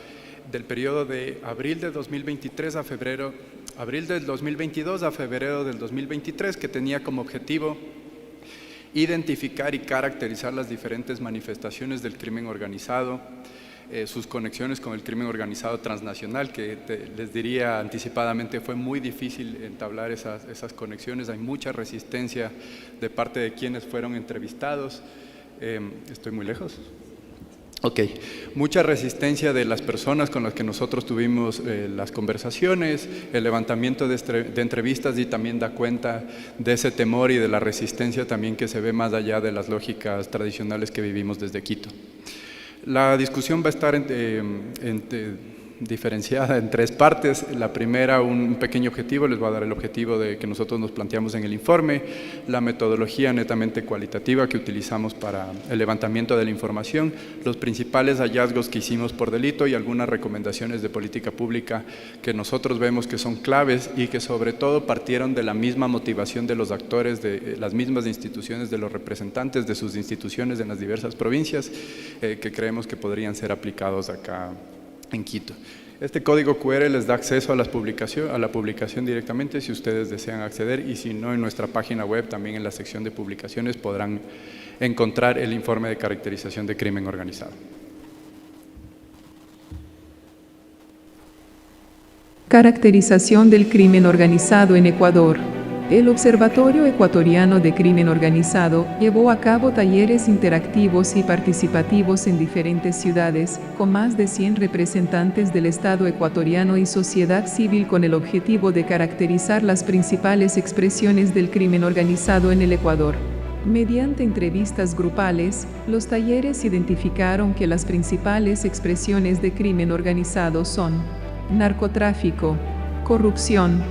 del periodo de abril de 2023 a febrero, abril del 2022 a febrero del 2023, que tenía como objetivo identificar y caracterizar las diferentes manifestaciones del crimen organizado, sus conexiones con el crimen organizado transnacional, que les diría anticipadamente fue muy difícil entablar esas conexiones. Hay mucha resistencia de parte de quienes fueron entrevistados. ¿Estoy muy lejos? Ok, mucha resistencia de las personas con las que nosotros tuvimos las conversaciones, el levantamiento de entrevistas y también da cuenta de ese temor y de la resistencia también que se ve más allá de las lógicas tradicionales que vivimos desde Quito. La discusión va a estar diferenciada en tres partes. La primera, un pequeño objetivo, les voy a dar el objetivo de que nosotros nos planteamos en el informe, la metodología netamente cualitativa que utilizamos para el levantamiento de la información, los principales hallazgos que hicimos por delito y algunas recomendaciones de política pública que nosotros vemos que son claves y que sobre todo partieron de la misma motivación de los actores, de las mismas instituciones, de los representantes de sus instituciones en las diversas provincias, que creemos que podrían ser aplicados acá en Quito. Este código QR les da acceso a la publicación directamente si ustedes desean acceder, y si no, en nuestra página web, también en la sección de publicaciones, podrán encontrar el informe de caracterización de crimen organizado. Caracterización del crimen organizado en Ecuador. El Observatorio Ecuatoriano de Crimen Organizado llevó a cabo talleres interactivos y participativos en diferentes ciudades, con más de 100 representantes del Estado ecuatoriano y sociedad civil con el objetivo de caracterizar las principales expresiones del crimen organizado en el Ecuador. Mediante entrevistas grupales, los talleres identificaron que las principales expresiones de crimen organizado son narcotráfico, corrupción,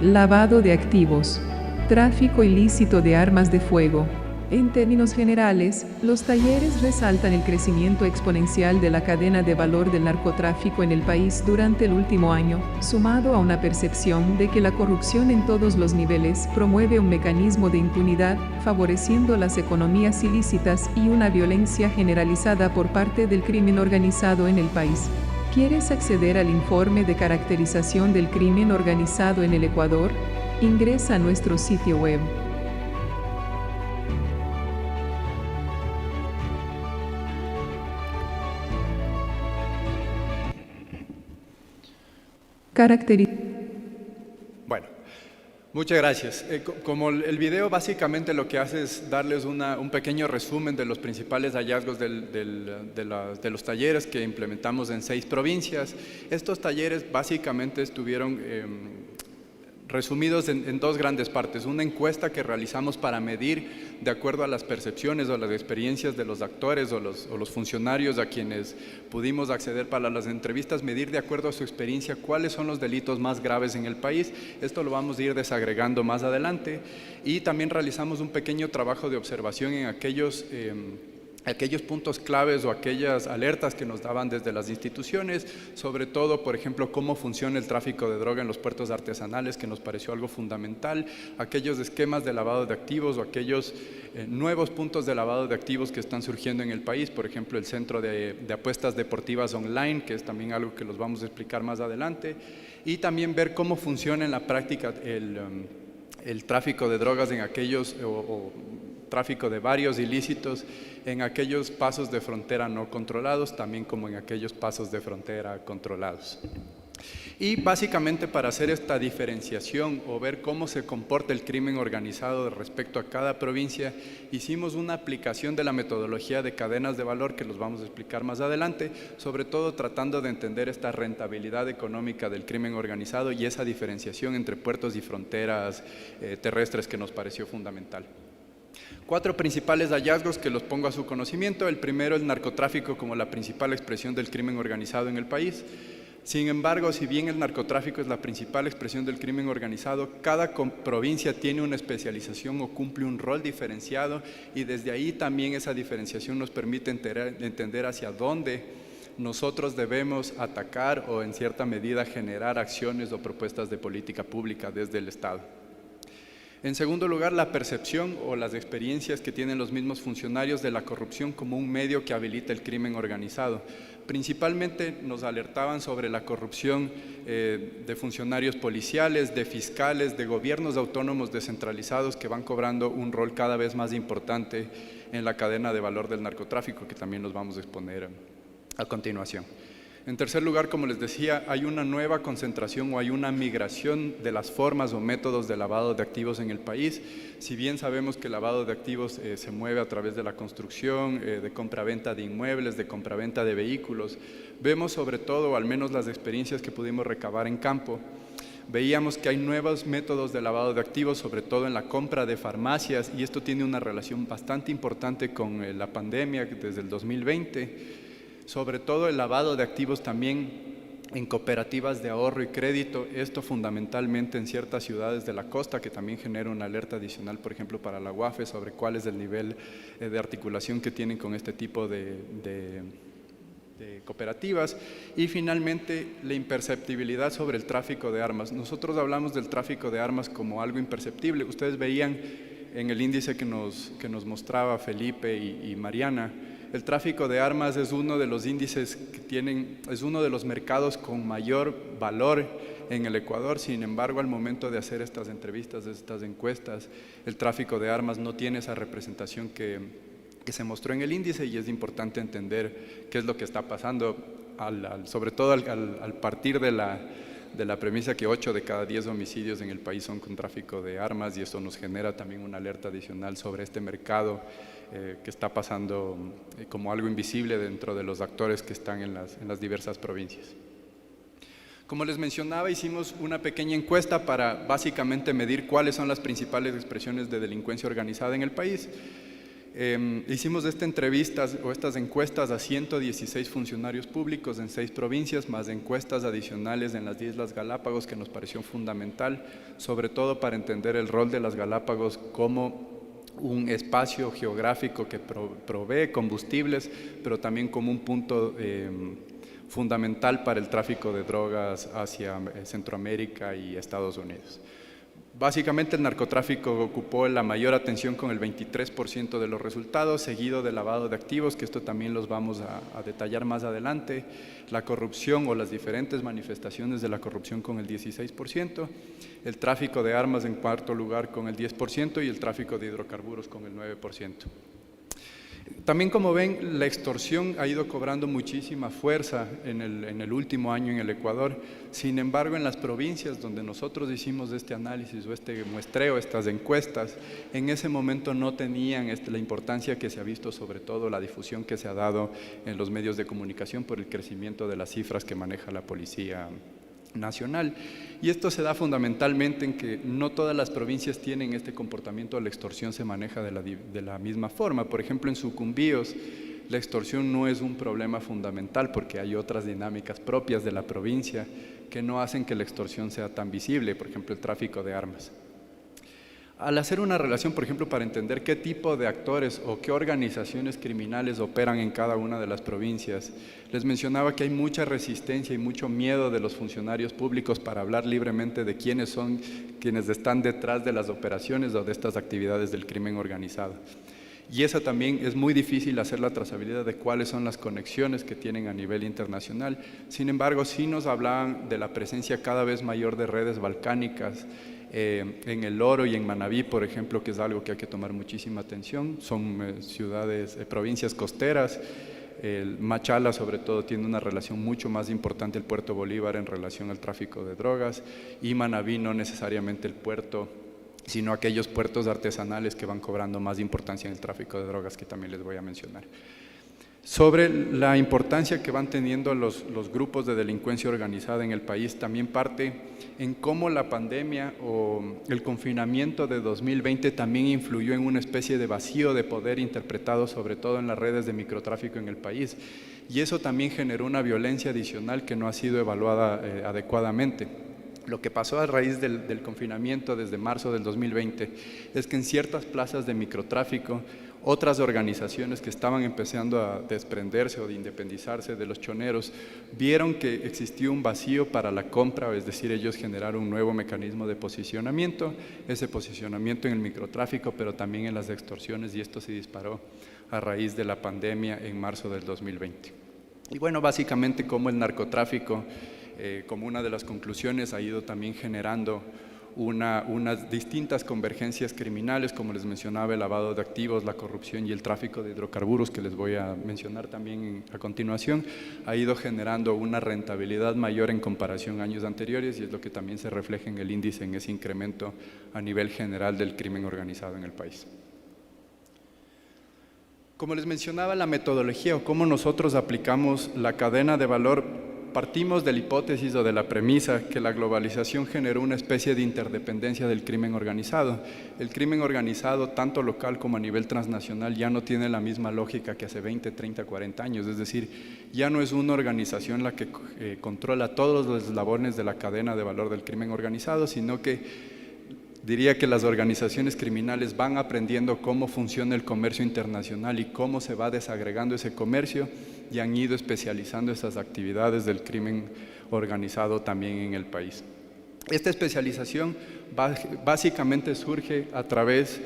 lavado de activos, tráfico ilícito de armas de fuego. En términos generales, los talleres resaltan el crecimiento exponencial de la cadena de valor del narcotráfico en el país durante el último año, sumado a una percepción de que la corrupción en todos los niveles promueve un mecanismo de impunidad, favoreciendo las economías ilícitas y una violencia generalizada por parte del crimen organizado en el país. ¿Quieres acceder al informe de caracterización del crimen organizado en el Ecuador? Ingresa a nuestro sitio web. Bueno, muchas gracias. Como el video básicamente lo que hace es darles un pequeño resumen de los principales hallazgos de los talleres que implementamos en 6 provincias. Estos talleres básicamente estuvieron resumidos en 2 grandes partes. Una encuesta que realizamos para medir, de acuerdo a las percepciones o las experiencias de los actores o los funcionarios a quienes pudimos acceder para las entrevistas, medir de acuerdo a su experiencia cuáles son los delitos más graves en el país. Esto lo vamos a ir desagregando más adelante. Y también realizamos un pequeño trabajo de observación en aquellos aquellos puntos claves o aquellas alertas que nos daban desde las instituciones, sobre todo, por ejemplo, cómo funciona el tráfico de droga en los puertos artesanales, que nos pareció algo fundamental, aquellos esquemas de lavado de activos o aquellos nuevos puntos de lavado de activos que están surgiendo en el país, por ejemplo, el centro de apuestas deportivas online, que es también algo que los vamos a explicar más adelante, y también ver cómo funciona en la práctica el tráfico de drogas en aquellos tráfico de varios ilícitos en aquellos pasos de frontera no controlados, también como en aquellos pasos de frontera controlados. Y básicamente para hacer esta diferenciación o ver cómo se comporta el crimen organizado respecto a cada provincia, hicimos una aplicación de la metodología de cadenas de valor que los vamos a explicar más adelante, sobre todo tratando de entender esta rentabilidad económica del crimen organizado y esa diferenciación entre puertos y fronteras terrestres que nos pareció fundamental. 4 principales hallazgos que los pongo a su conocimiento. El primero, el narcotráfico como la principal expresión del crimen organizado en el país. Sin embargo, si bien el narcotráfico es la principal expresión del crimen organizado, cada provincia tiene una especialización o cumple un rol diferenciado y desde ahí también esa diferenciación nos permite entender hacia dónde nosotros debemos atacar o en cierta medida generar acciones o propuestas de política pública desde el Estado. En segundo lugar, la percepción o las experiencias que tienen los mismos funcionarios de la corrupción como un medio que habilita el crimen organizado. Principalmente nos alertaban sobre la corrupción de funcionarios policiales, de fiscales, de gobiernos autónomos descentralizados que van cobrando un rol cada vez más importante en la cadena de valor del narcotráfico, que también los vamos a exponer a continuación. En tercer lugar, como les decía, hay una nueva concentración o hay una migración de las formas o métodos de lavado de activos en el país. Si bien sabemos que el lavado de activos se mueve a través de la construcción, de compraventa de inmuebles, de compraventa de vehículos, vemos sobre todo, o al menos las experiencias que pudimos recabar en campo, veíamos que hay nuevos métodos de lavado de activos, sobre todo en la compra de farmacias, y esto tiene una relación bastante importante con la pandemia desde el 2020, sobre todo el lavado de activos también en cooperativas de ahorro y crédito, esto fundamentalmente en ciertas ciudades de la costa, que también genera una alerta adicional, por ejemplo, para la UAFE, sobre cuál es el nivel de articulación que tienen con este tipo de cooperativas. Y finalmente, la imperceptibilidad sobre el tráfico de armas. Nosotros hablamos del tráfico de armas como algo imperceptible. Ustedes veían en el índice que nos mostraba Felipe y Mariana, el tráfico de armas es uno de los índices es uno de los mercados con mayor valor en el Ecuador. Sin embargo, al momento de hacer estas entrevistas, estas encuestas, el tráfico de armas no tiene esa representación que se mostró en el índice, y es importante entender qué es lo que está pasando, sobre todo al partir de la premisa que 8 de cada 10 homicidios en el país son con tráfico de armas, y eso nos genera también una alerta adicional sobre este mercado que está pasando como algo invisible dentro de los actores que están en las diversas provincias. Como les mencionaba, hicimos una pequeña encuesta para básicamente medir cuáles son las principales expresiones de delincuencia organizada en el país. Hicimos estas encuestas a 116 funcionarios públicos en 6 provincias, más encuestas adicionales en las Islas Galápagos, que nos pareció fundamental, sobre todo para entender el rol de las Galápagos como un espacio geográfico que provee combustibles, pero también como un punto fundamental para el tráfico de drogas hacia Centroamérica y Estados Unidos. Básicamente el narcotráfico ocupó la mayor atención con el 23% de los resultados, seguido del lavado de activos, que esto también los vamos a detallar más adelante, la corrupción o las diferentes manifestaciones de la corrupción con el 16%, el tráfico de armas en cuarto lugar con el 10% y el tráfico de hidrocarburos con el 9%. También, como ven, la extorsión ha ido cobrando muchísima fuerza en el último año en el Ecuador. Sin embargo, en las provincias donde nosotros hicimos este análisis o este muestreo, estas encuestas, en ese momento no tenían la importancia que se ha visto, sobre todo la difusión que se ha dado en los medios de comunicación por el crecimiento de las cifras que maneja la Policía Nacional. Y esto se da fundamentalmente en que no todas las provincias tienen este comportamiento, la extorsión se maneja de la misma forma. Por ejemplo, en Sucumbíos la extorsión no es un problema fundamental porque hay otras dinámicas propias de la provincia que no hacen que la extorsión sea tan visible, por ejemplo el tráfico de armas. Al hacer una relación, por ejemplo, para entender qué tipo de actores o qué organizaciones criminales operan en cada una de las provincias, les mencionaba que hay mucha resistencia y mucho miedo de los funcionarios públicos para hablar libremente de quiénes son quienes están detrás de las operaciones o de estas actividades del crimen organizado. Y eso también es muy difícil hacer la trazabilidad de cuáles son las conexiones que tienen a nivel internacional. Sin embargo, sí nos hablaban de la presencia cada vez mayor de redes balcánicas, en El Oro y en Manabí, por ejemplo, que es algo que hay que tomar muchísima atención. Son ciudades, provincias costeras. Machala, sobre todo, tiene una relación mucho más importante el puerto Bolívar en relación al tráfico de drogas, y Manabí no necesariamente el puerto, sino aquellos puertos artesanales que van cobrando más importancia en el tráfico de drogas, que también les voy a mencionar. Sobre la importancia que van teniendo los grupos de delincuencia organizada en el país, también parte en cómo la pandemia o el confinamiento de 2020 también influyó en una especie de vacío de poder interpretado sobre todo en las redes de microtráfico en el país. Y eso también generó una violencia adicional que no ha sido evaluada adecuadamente. Lo que pasó a raíz del confinamiento desde marzo del 2020 es que en ciertas plazas de microtráfico, otras organizaciones que estaban empezando a desprenderse o de independizarse de los choneros vieron que existía un vacío para la compra, es decir, ellos generaron un nuevo mecanismo de posicionamiento, ese posicionamiento en el microtráfico, pero también en las extorsiones, y esto se disparó a raíz de la pandemia en marzo del 2020. Y bueno, básicamente como el narcotráfico, como una de las conclusiones, ha ido también generando unas distintas convergencias criminales, como les mencionaba, el lavado de activos, la corrupción y el tráfico de hidrocarburos, que les voy a mencionar también a continuación, ha ido generando una rentabilidad mayor en comparación a años anteriores, y es lo que también se refleja en el índice, en ese incremento a nivel general del crimen organizado en el país. Como les mencionaba, la metodología o cómo nosotros aplicamos la cadena de valor, partimos de la hipótesis o de la premisa que la globalización generó una especie de interdependencia del crimen organizado. El crimen organizado, tanto local como a nivel transnacional, ya no tiene la misma lógica que hace 20, 30, 40 años. Es decir, ya no es una organización la que controla todos los eslabones de la cadena de valor del crimen organizado, sino que diría que las organizaciones criminales van aprendiendo cómo funciona el comercio internacional y cómo se va desagregando ese comercio, y han ido especializando esas actividades del crimen organizado también en el país. Esta especialización básicamente surge a través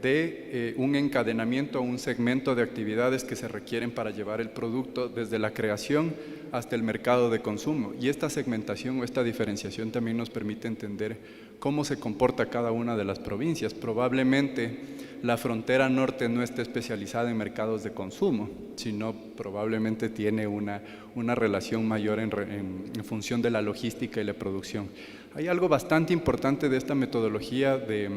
de un encadenamiento, un segmento de actividades que se requieren para llevar el producto desde la creación hasta el mercado de consumo. Y esta segmentación o esta diferenciación también nos permite entender cómo se comporta cada una de las provincias. Probablemente la frontera norte no esté especializada en mercados de consumo, sino probablemente tiene una relación mayor en función de la logística y la producción. Hay algo bastante importante de esta metodología de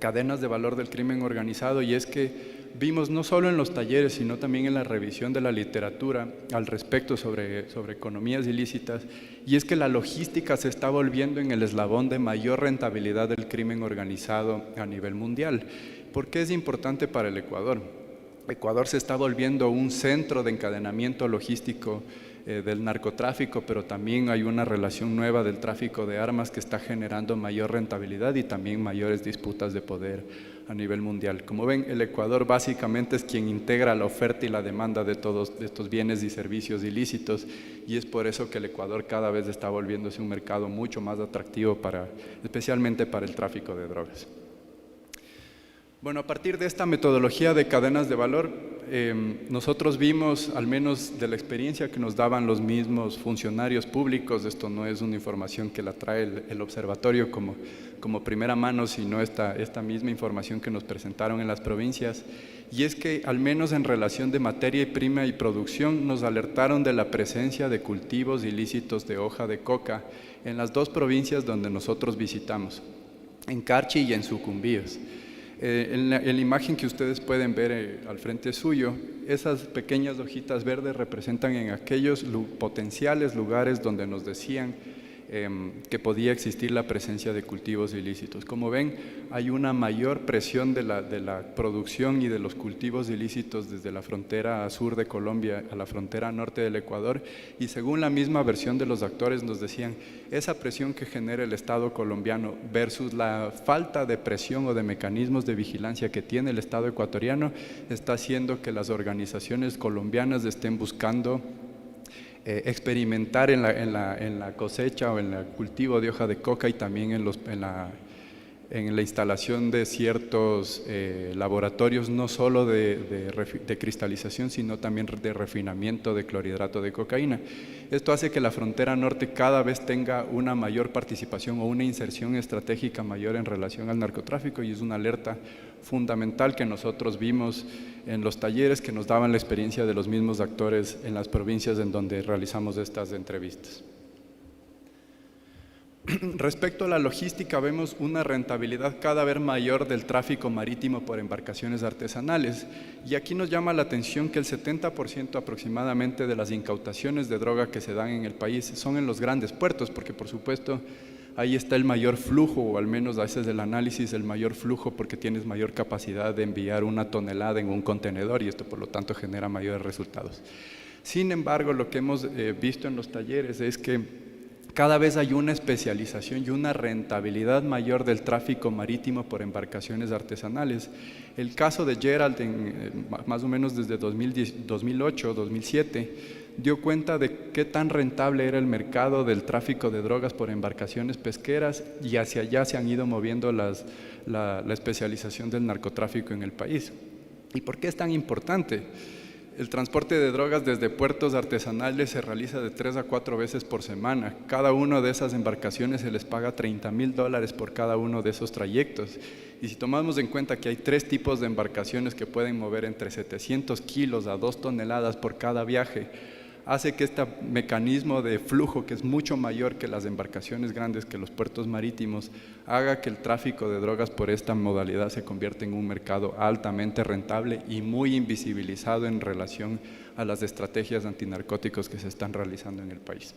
cadenas de valor del crimen organizado, y es que vimos no solo en los talleres, sino también en la revisión de la literatura al respecto sobre economías ilícitas, y es que la logística se está volviendo en el eslabón de mayor rentabilidad del crimen organizado a nivel mundial. ¿Por qué es importante para el Ecuador? Ecuador se está volviendo un centro de encadenamiento logístico del narcotráfico, pero también hay una relación nueva del tráfico de armas que está generando mayor rentabilidad y también mayores disputas de poder a nivel mundial. Como ven, el Ecuador básicamente es quien integra la oferta y la demanda de todos estos bienes y servicios ilícitos, y es por eso que el Ecuador cada vez está volviéndose un mercado mucho más atractivo especialmente para el tráfico de drogas. Bueno, a partir de esta metodología de cadenas de valor, nosotros vimos, al menos de la experiencia que nos daban los mismos funcionarios públicos, esto no es una información que la trae el observatorio como primera mano, sino esta misma información que nos presentaron en las provincias, y es que al menos en relación de materia prima y producción nos alertaron de la presencia de cultivos ilícitos de hoja de coca en las dos provincias donde nosotros visitamos, en Carchi y en Sucumbíos. En la imagen que ustedes pueden ver al frente suyo, esas pequeñas hojitas verdes representan en aquellos potenciales lugares donde nos decían que podía existir la presencia de cultivos ilícitos. Como ven, hay una mayor presión de la producción y de los cultivos ilícitos desde la frontera sur de Colombia a la frontera norte del Ecuador, y según la misma versión de los actores nos decían, esa presión que genera el Estado colombiano versus la falta de presión o de mecanismos de vigilancia que tiene el Estado ecuatoriano está haciendo que las organizaciones colombianas estén buscando experimentar en la cosecha o en el cultivo de hoja de coca y también en la instalación de ciertos laboratorios, no solo de cristalización, sino también de refinamiento de clorhidrato de cocaína. Esto hace que la frontera norte cada vez tenga una mayor participación o una inserción estratégica mayor en relación al narcotráfico, y es una alerta fundamental que nosotros vimos en los talleres que nos daban la experiencia de los mismos actores en las provincias en donde realizamos estas entrevistas. Respecto a la logística, vemos una rentabilidad cada vez mayor del tráfico marítimo por embarcaciones artesanales, y aquí nos llama la atención que el 70% aproximadamente de las incautaciones de droga que se dan en el país son en los grandes puertos, porque por supuesto ahí está el mayor flujo, o al menos a veces del análisis el mayor flujo, porque tienes mayor capacidad de enviar una tonelada en un contenedor y esto por lo tanto genera mayores resultados. Sin embargo, lo que hemos visto en los talleres es que cada vez hay una especialización y una rentabilidad mayor del tráfico marítimo por embarcaciones artesanales. El caso de Gerald, más o menos desde 2008 2007, dio cuenta de qué tan rentable era el mercado del tráfico de drogas por embarcaciones pesqueras, y hacia allá se han ido moviendo la especialización del narcotráfico en el país. ¿Y por qué es tan importante? El transporte de drogas desde puertos artesanales se realiza de 3 a 4 veces por semana. Cada una de esas embarcaciones se les paga $30,000 por cada uno de esos trayectos. Y si tomamos en cuenta que hay 3 tipos de embarcaciones que pueden mover entre 700 kilos a 2 toneladas por cada viaje, hace que este mecanismo de flujo, que es mucho mayor que las embarcaciones grandes, que los puertos marítimos, haga que el tráfico de drogas por esta modalidad se convierta en un mercado altamente rentable y muy invisibilizado en relación a las estrategias antinarcóticos que se están realizando en el país.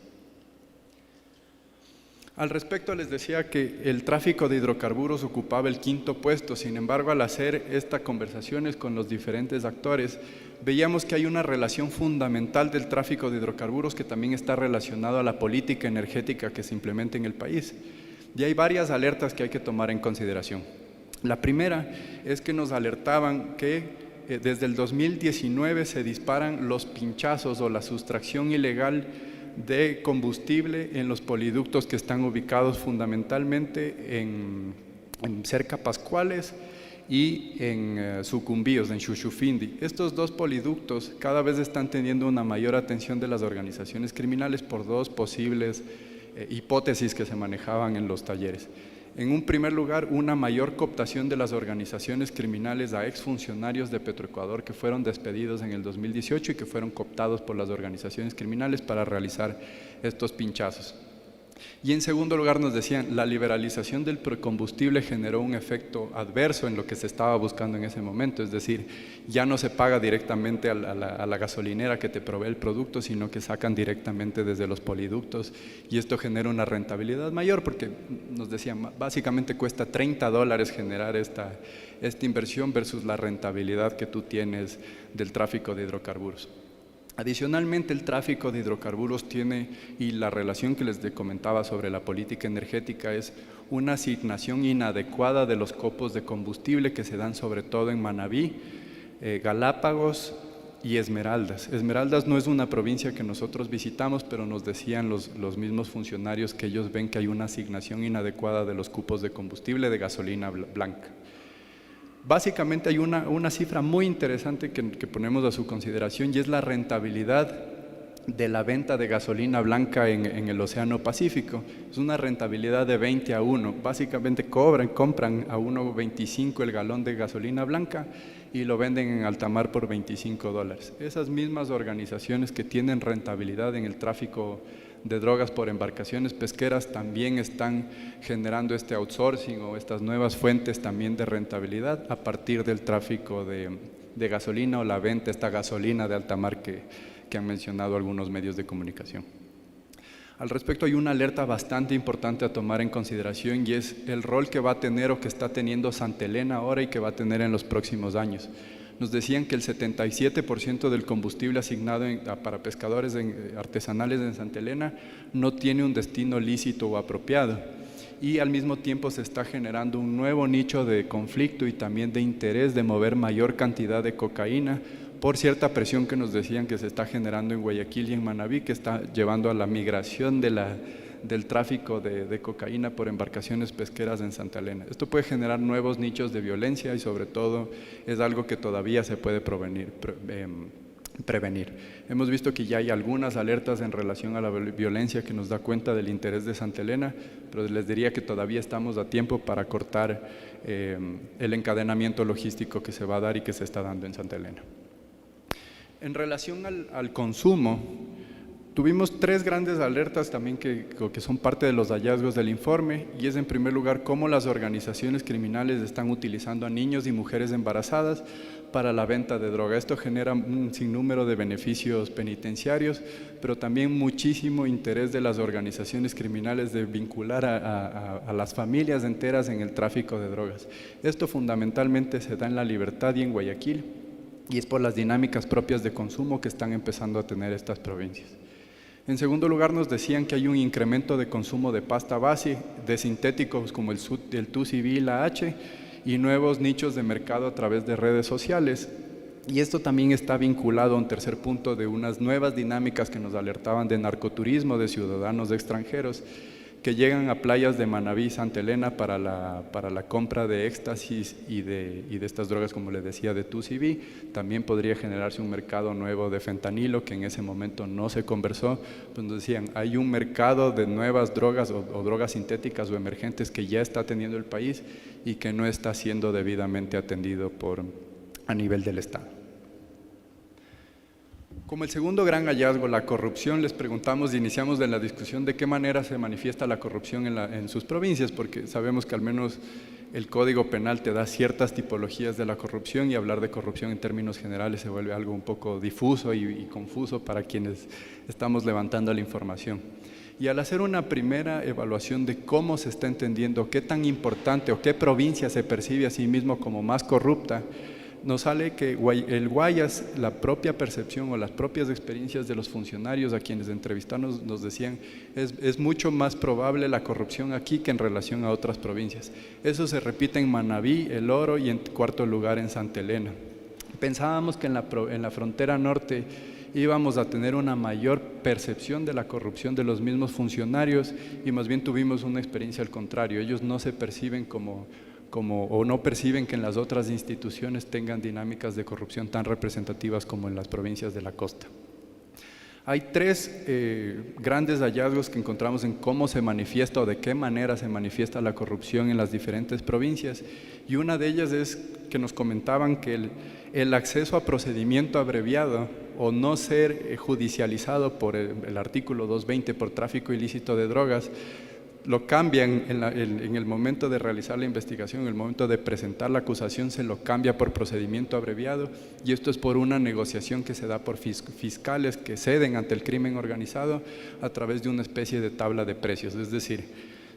Al respecto, les decía que el tráfico de hidrocarburos ocupaba el 5º puesto. Sin embargo, al hacer estas conversaciones con los diferentes actores, veíamos que hay una relación fundamental del tráfico de hidrocarburos que también está relacionado a la política energética que se implementa en el país. Y hay varias alertas que hay que tomar en consideración. La primera es que nos alertaban que desde el 2019 se disparan los pinchazos o la sustracción ilegal de combustible en los poliductos que están ubicados fundamentalmente en cerca Pascuales y en Sucumbíos, en Xuxufindi. Estos 2 poliductos cada vez están teniendo una mayor atención de las organizaciones criminales por 2 posibles hipótesis que se manejaban en los talleres. En un primer lugar, una mayor cooptación de las organizaciones criminales a exfuncionarios de Petroecuador que fueron despedidos en el 2018 y que fueron cooptados por las organizaciones criminales para realizar estos pinchazos. Y en segundo lugar nos decían, la liberalización del combustible generó un efecto adverso en lo que se estaba buscando en ese momento, es decir, ya no se paga directamente a la gasolinera que te provee el producto, sino que sacan directamente desde los poliductos, y esto genera una rentabilidad mayor porque nos decían, básicamente cuesta $30 generar esta inversión versus la rentabilidad que tú tienes del tráfico de hidrocarburos. Adicionalmente, el tráfico de hidrocarburos tiene, y la relación que les comentaba sobre la política energética, es una asignación inadecuada de los copos de combustible que se dan sobre todo en Manabí, Galápagos y Esmeraldas. Esmeraldas no es una provincia que nosotros visitamos, pero nos decían los mismos funcionarios que ellos ven que hay una asignación inadecuada de los cupos de combustible de gasolina blanca. Básicamente hay una cifra muy interesante que ponemos a su consideración, y es la rentabilidad de la venta de gasolina blanca en el Océano Pacífico. Es una rentabilidad de 20-1. Básicamente compran a 1.25 el galón de gasolina blanca y lo venden en alta mar por $25. Esas mismas organizaciones que tienen rentabilidad en el tráfico de drogas por embarcaciones pesqueras también están generando este outsourcing o estas nuevas fuentes también de rentabilidad a partir del tráfico de gasolina o la venta de esta gasolina de alta mar que han mencionado algunos medios de comunicación. Al respecto hay una alerta bastante importante a tomar en consideración y es el rol que va a tener o que está teniendo Santa Elena ahora y que va a tener en los próximos años. Nos decían que el 77% del combustible asignado para pescadores artesanales en Santa Elena no tiene un destino lícito o apropiado. Y al mismo tiempo se está generando un nuevo nicho de conflicto y también de interés de mover mayor cantidad de cocaína por cierta presión que nos decían que se está generando en Guayaquil y en Manabí, que está llevando a la migración del tráfico de cocaína por embarcaciones pesqueras en Santa Elena. Esto puede generar nuevos nichos de violencia y sobre todo es algo que todavía se puede prevenir. Hemos visto que ya hay algunas alertas en relación a la violencia que nos da cuenta del interés de Santa Elena, pero les diría que todavía estamos a tiempo para cortar el encadenamiento logístico que se va a dar y que se está dando en Santa Elena. En relación al consumo, tuvimos 3 grandes alertas también que son parte de los hallazgos del informe, y es en primer lugar cómo las organizaciones criminales están utilizando a niños y mujeres embarazadas para la venta de droga. Esto genera un sinnúmero de beneficios penitenciarios, pero también muchísimo interés de las organizaciones criminales de vincular a las familias enteras en el tráfico de drogas. Esto fundamentalmente se da en La Libertad y en Guayaquil, y es por las dinámicas propias de consumo que están empezando a tener estas provincias. En segundo lugar, nos decían que hay un incremento de consumo de pasta base, de sintéticos como el TUCB y la H, y nuevos nichos de mercado a través de redes sociales. Y esto también está vinculado a un tercer punto de unas nuevas dinámicas que nos alertaban de narcoturismo de ciudadanos extranjeros que llegan a playas de Manabí, Santa Elena para la compra de éxtasis y de estas drogas, como les decía, de TUCB. También podría generarse un mercado nuevo de fentanilo que en ese momento no se conversó. Pues nos decían, hay un mercado de nuevas drogas o drogas sintéticas o emergentes que ya está teniendo el país y que no está siendo debidamente atendido a nivel del Estado. Como el segundo gran hallazgo, la corrupción, les preguntamos y iniciamos en la discusión de qué manera se manifiesta la corrupción en sus provincias, porque sabemos que al menos el Código Penal te da ciertas tipologías de la corrupción y hablar de corrupción en términos generales se vuelve algo un poco difuso y confuso para quienes estamos levantando la información. Y al hacer una primera evaluación de cómo se está entendiendo, qué tan importante o qué provincia se percibe a sí mismo como más corrupta, nos sale que el Guayas, la propia percepción o las propias experiencias de los funcionarios a quienes entrevistamos nos decían es mucho más probable la corrupción aquí que en relación a otras provincias. Eso se repite en Manabí, El Oro y en cuarto lugar en Santa Elena. Pensábamos que en la frontera norte íbamos a tener una mayor percepción de la corrupción de los mismos funcionarios y más bien tuvimos una experiencia al contrario. Ellos no se perciben o no perciben que en las otras instituciones tengan dinámicas de corrupción tan representativas como en las provincias de la costa. Hay 3 grandes hallazgos que encontramos en cómo se manifiesta o de qué manera se manifiesta la corrupción en las diferentes provincias, y una de ellas es que nos comentaban que el acceso a procedimiento abreviado o no ser judicializado por el artículo 220 por tráfico ilícito de drogas lo cambian en el momento de realizar la investigación, en el momento de presentar la acusación, se lo cambia por procedimiento abreviado, y esto es por una negociación que se da por fiscales que ceden ante el crimen organizado a través de una especie de tabla de precios. Es decir,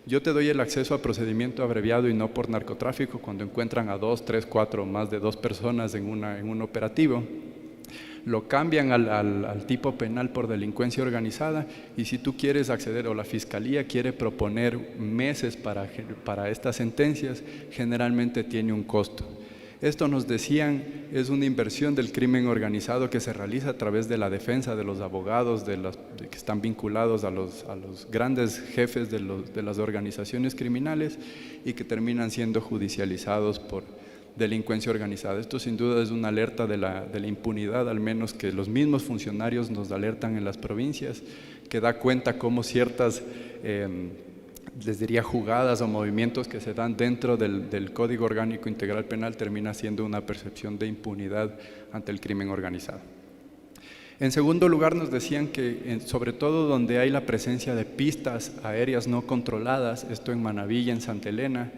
yo te doy el acceso a procedimiento abreviado y no por narcotráfico cuando encuentran a 2, 3, 4 o más de 2 personas en un operativo. Lo cambian al tipo penal por delincuencia organizada, y si tú quieres acceder o la fiscalía quiere proponer meses para estas sentencias, generalmente tiene un costo. Esto, nos decían, es una inversión del crimen organizado que se realiza a través de la defensa de los abogados que están vinculados a los grandes jefes de las organizaciones criminales y que terminan siendo judicializados por delincuencia organizada. Esto sin duda es una alerta de la impunidad, al menos que los mismos funcionarios nos alertan en las provincias, que da cuenta cómo ciertas, les diría, jugadas o movimientos que se dan dentro del Código Orgánico Integral Penal termina siendo una percepción de impunidad ante el crimen organizado. En segundo lugar, nos decían que sobre todo donde hay la presencia de pistas aéreas no controladas, esto en Manabí y en Santa Elena,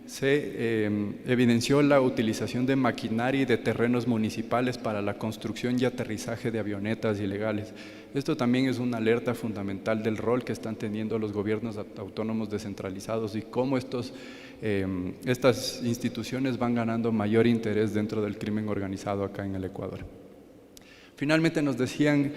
se evidenció la utilización de maquinaria y de terrenos municipales para la construcción y aterrizaje de avionetas ilegales. Esto también es una alerta fundamental del rol que están teniendo los gobiernos autónomos descentralizados y cómo estas instituciones van ganando mayor interés dentro del crimen organizado acá en el Ecuador. Finalmente nos decían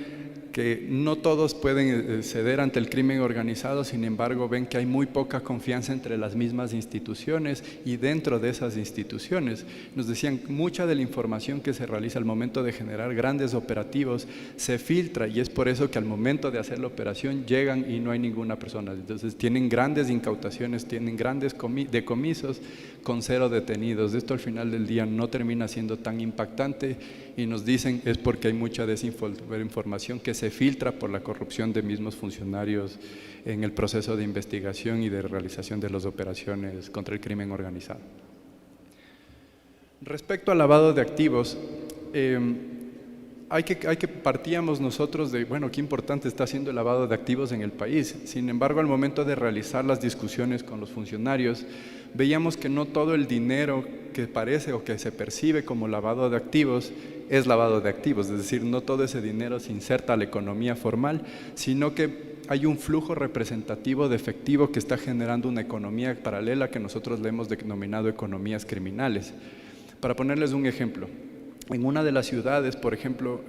que no todos pueden ceder ante el crimen organizado, sin embargo ven que hay muy poca confianza entre las mismas instituciones y dentro de esas instituciones. Nos decían mucha de la información que se realiza al momento de generar grandes operativos se filtra y es por eso que al momento de hacer la operación llegan y no hay ninguna persona. Entonces tienen grandes incautaciones, tienen grandes decomisos con 0 detenidos. Esto al final del día no termina siendo tan impactante y nos dicen es porque hay mucha desinformación que se filtra por la corrupción de mismos funcionarios en el proceso de investigación y de realización de las operaciones contra el crimen organizado. Respecto al lavado de activos, partíamos nosotros de, bueno, qué importante está siendo el lavado de activos en el país. Sin embargo, al momento de realizar las discusiones con los funcionarios, veíamos que no todo el dinero que parece o que se percibe como lavado de activos es lavado de activos, es decir, no todo ese dinero se inserta a la economía formal, sino que hay un flujo representativo de efectivo que está generando una economía paralela que nosotros le hemos denominado economías criminales. Para ponerles un ejemplo, en una de las ciudades, por ejemplo,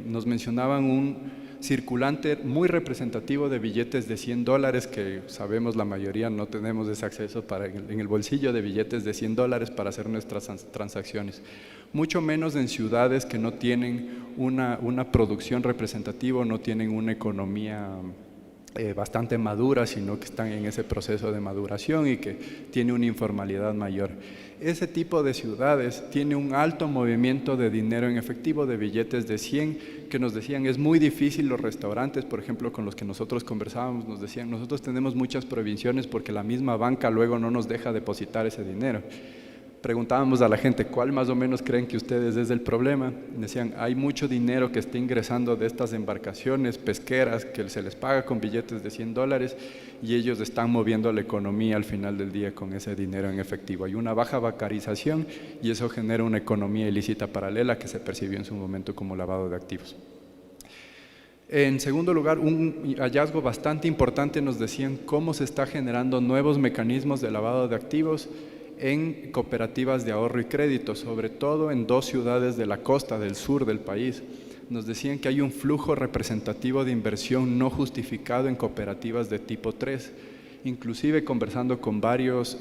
nos mencionaban un circulante muy representativo de billetes de $100 que sabemos la mayoría no tenemos ese acceso en el bolsillo de billetes de $100 para hacer nuestras transacciones. Mucho menos en ciudades que no tienen una producción representativa, no tienen una economía bastante madura, sino que están en ese proceso de maduración y que tiene una informalidad mayor. Ese tipo de ciudades tiene un alto movimiento de dinero en efectivo, de billetes de 100, que nos decían es muy difícil. Los restaurantes, por ejemplo, con los que nosotros conversábamos, nos decían nosotros tenemos muchas prohibiciones porque la misma banca luego no nos deja depositar ese dinero. Preguntábamos a la gente, ¿cuál más o menos creen que ustedes es el problema? Decían, hay mucho dinero que está ingresando de estas embarcaciones pesqueras que se les paga con billetes de $100 y ellos están moviendo la economía al final del día con ese dinero en efectivo. Hay una baja bancarización y eso genera una economía ilícita paralela que se percibió en su momento como lavado de activos. En segundo lugar, un hallazgo bastante importante nos decían cómo se está generando nuevos mecanismos de lavado de activos en cooperativas de ahorro y crédito, sobre todo en 2 ciudades de la costa del sur del país. Nos decían que hay un flujo representativo de inversión no justificado en cooperativas de tipo 3. Inclusive conversando con varios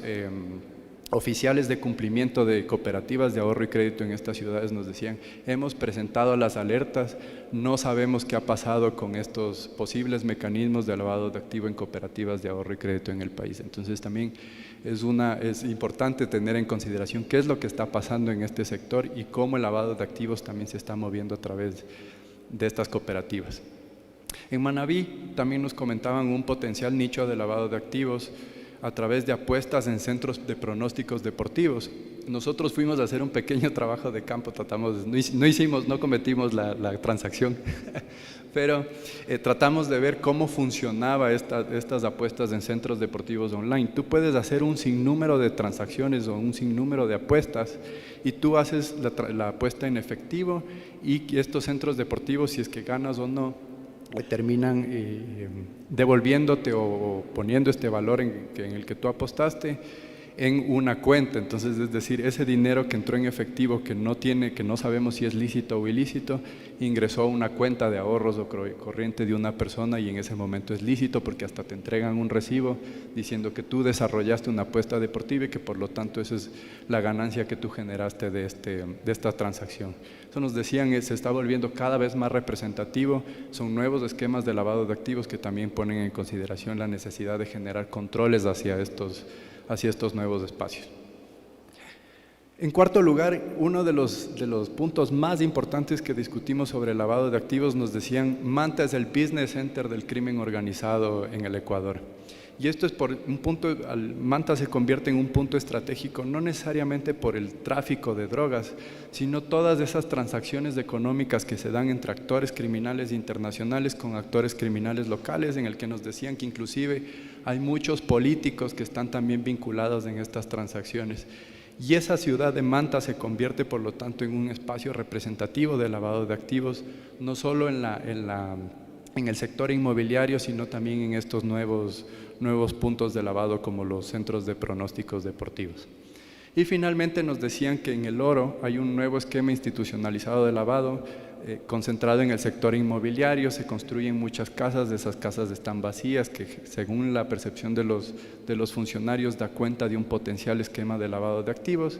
oficiales de cumplimiento de cooperativas de ahorro y crédito en estas ciudades nos decían, hemos presentado las alertas, no sabemos qué ha pasado con estos posibles mecanismos de lavado de activo en cooperativas de ahorro y crédito en el país. Entonces también es importante tener en consideración qué es lo que está pasando en este sector y cómo el lavado de activos también se está moviendo a través de estas cooperativas. En Manabí también nos comentaban un potencial nicho de lavado de activos a través de apuestas en centros de pronósticos deportivos. Nosotros fuimos a hacer un pequeño trabajo de campo, no cometimos la transacción, pero tratamos de ver cómo funcionaba estas apuestas en centros deportivos online. Tú puedes hacer un sinnúmero de transacciones o un sinnúmero de apuestas y tú haces la apuesta en efectivo y estos centros deportivos, si es que ganas o no, terminan devolviéndote o poniendo este valor en el que tú apostaste en una cuenta. Entonces, es decir, ese dinero que entró en efectivo que no sabemos si es lícito o ilícito, ingresó a una cuenta de ahorros o corriente de una persona y en ese momento es lícito porque hasta te entregan un recibo diciendo que tú desarrollaste una apuesta deportiva y que por lo tanto esa es la ganancia que tú generaste de esta transacción. Eso nos decían, se está volviendo cada vez más representativo, son nuevos esquemas de lavado de activos que también ponen en consideración la necesidad de generar controles hacia estos nuevos espacios. En cuarto lugar, uno de los puntos más importantes que discutimos sobre el lavado de activos, nos decían, Manta es el business center del crimen organizado en el Ecuador. Y esto es por un punto, Manta se convierte en un punto estratégico, no necesariamente por el tráfico de drogas, sino todas esas transacciones económicas que se dan entre actores criminales internacionales con actores criminales locales, en el que nos decían que inclusive hay muchos políticos que están también vinculados en estas transacciones. Y esa ciudad de Manta se convierte, por lo tanto, en un espacio representativo de lavado de activos, no solo en en el sector inmobiliario, sino también en estos nuevos puntos de lavado como los centros de pronósticos deportivos. Y finalmente nos decían que en el oro hay un nuevo esquema institucionalizado de lavado concentrado en el sector inmobiliario. Se construyen muchas casas, esas casas están vacías, que según la percepción de los funcionarios da cuenta de un potencial esquema de lavado de activos.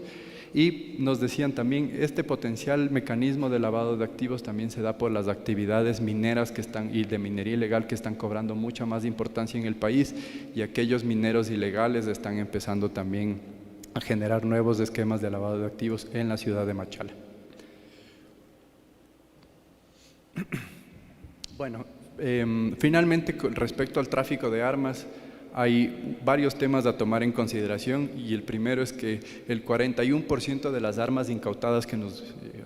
Y nos decían también, este potencial mecanismo de lavado de activos también se da por las actividades mineras y de minería ilegal que están cobrando mucha más importancia en el país, y aquellos mineros ilegales están empezando también a generar nuevos esquemas de lavado de activos en la ciudad de Machala. Bueno, finalmente, con respecto al tráfico de armas, hay varios temas a tomar en consideración, y el primero es que el 41% de las armas incautadas que nos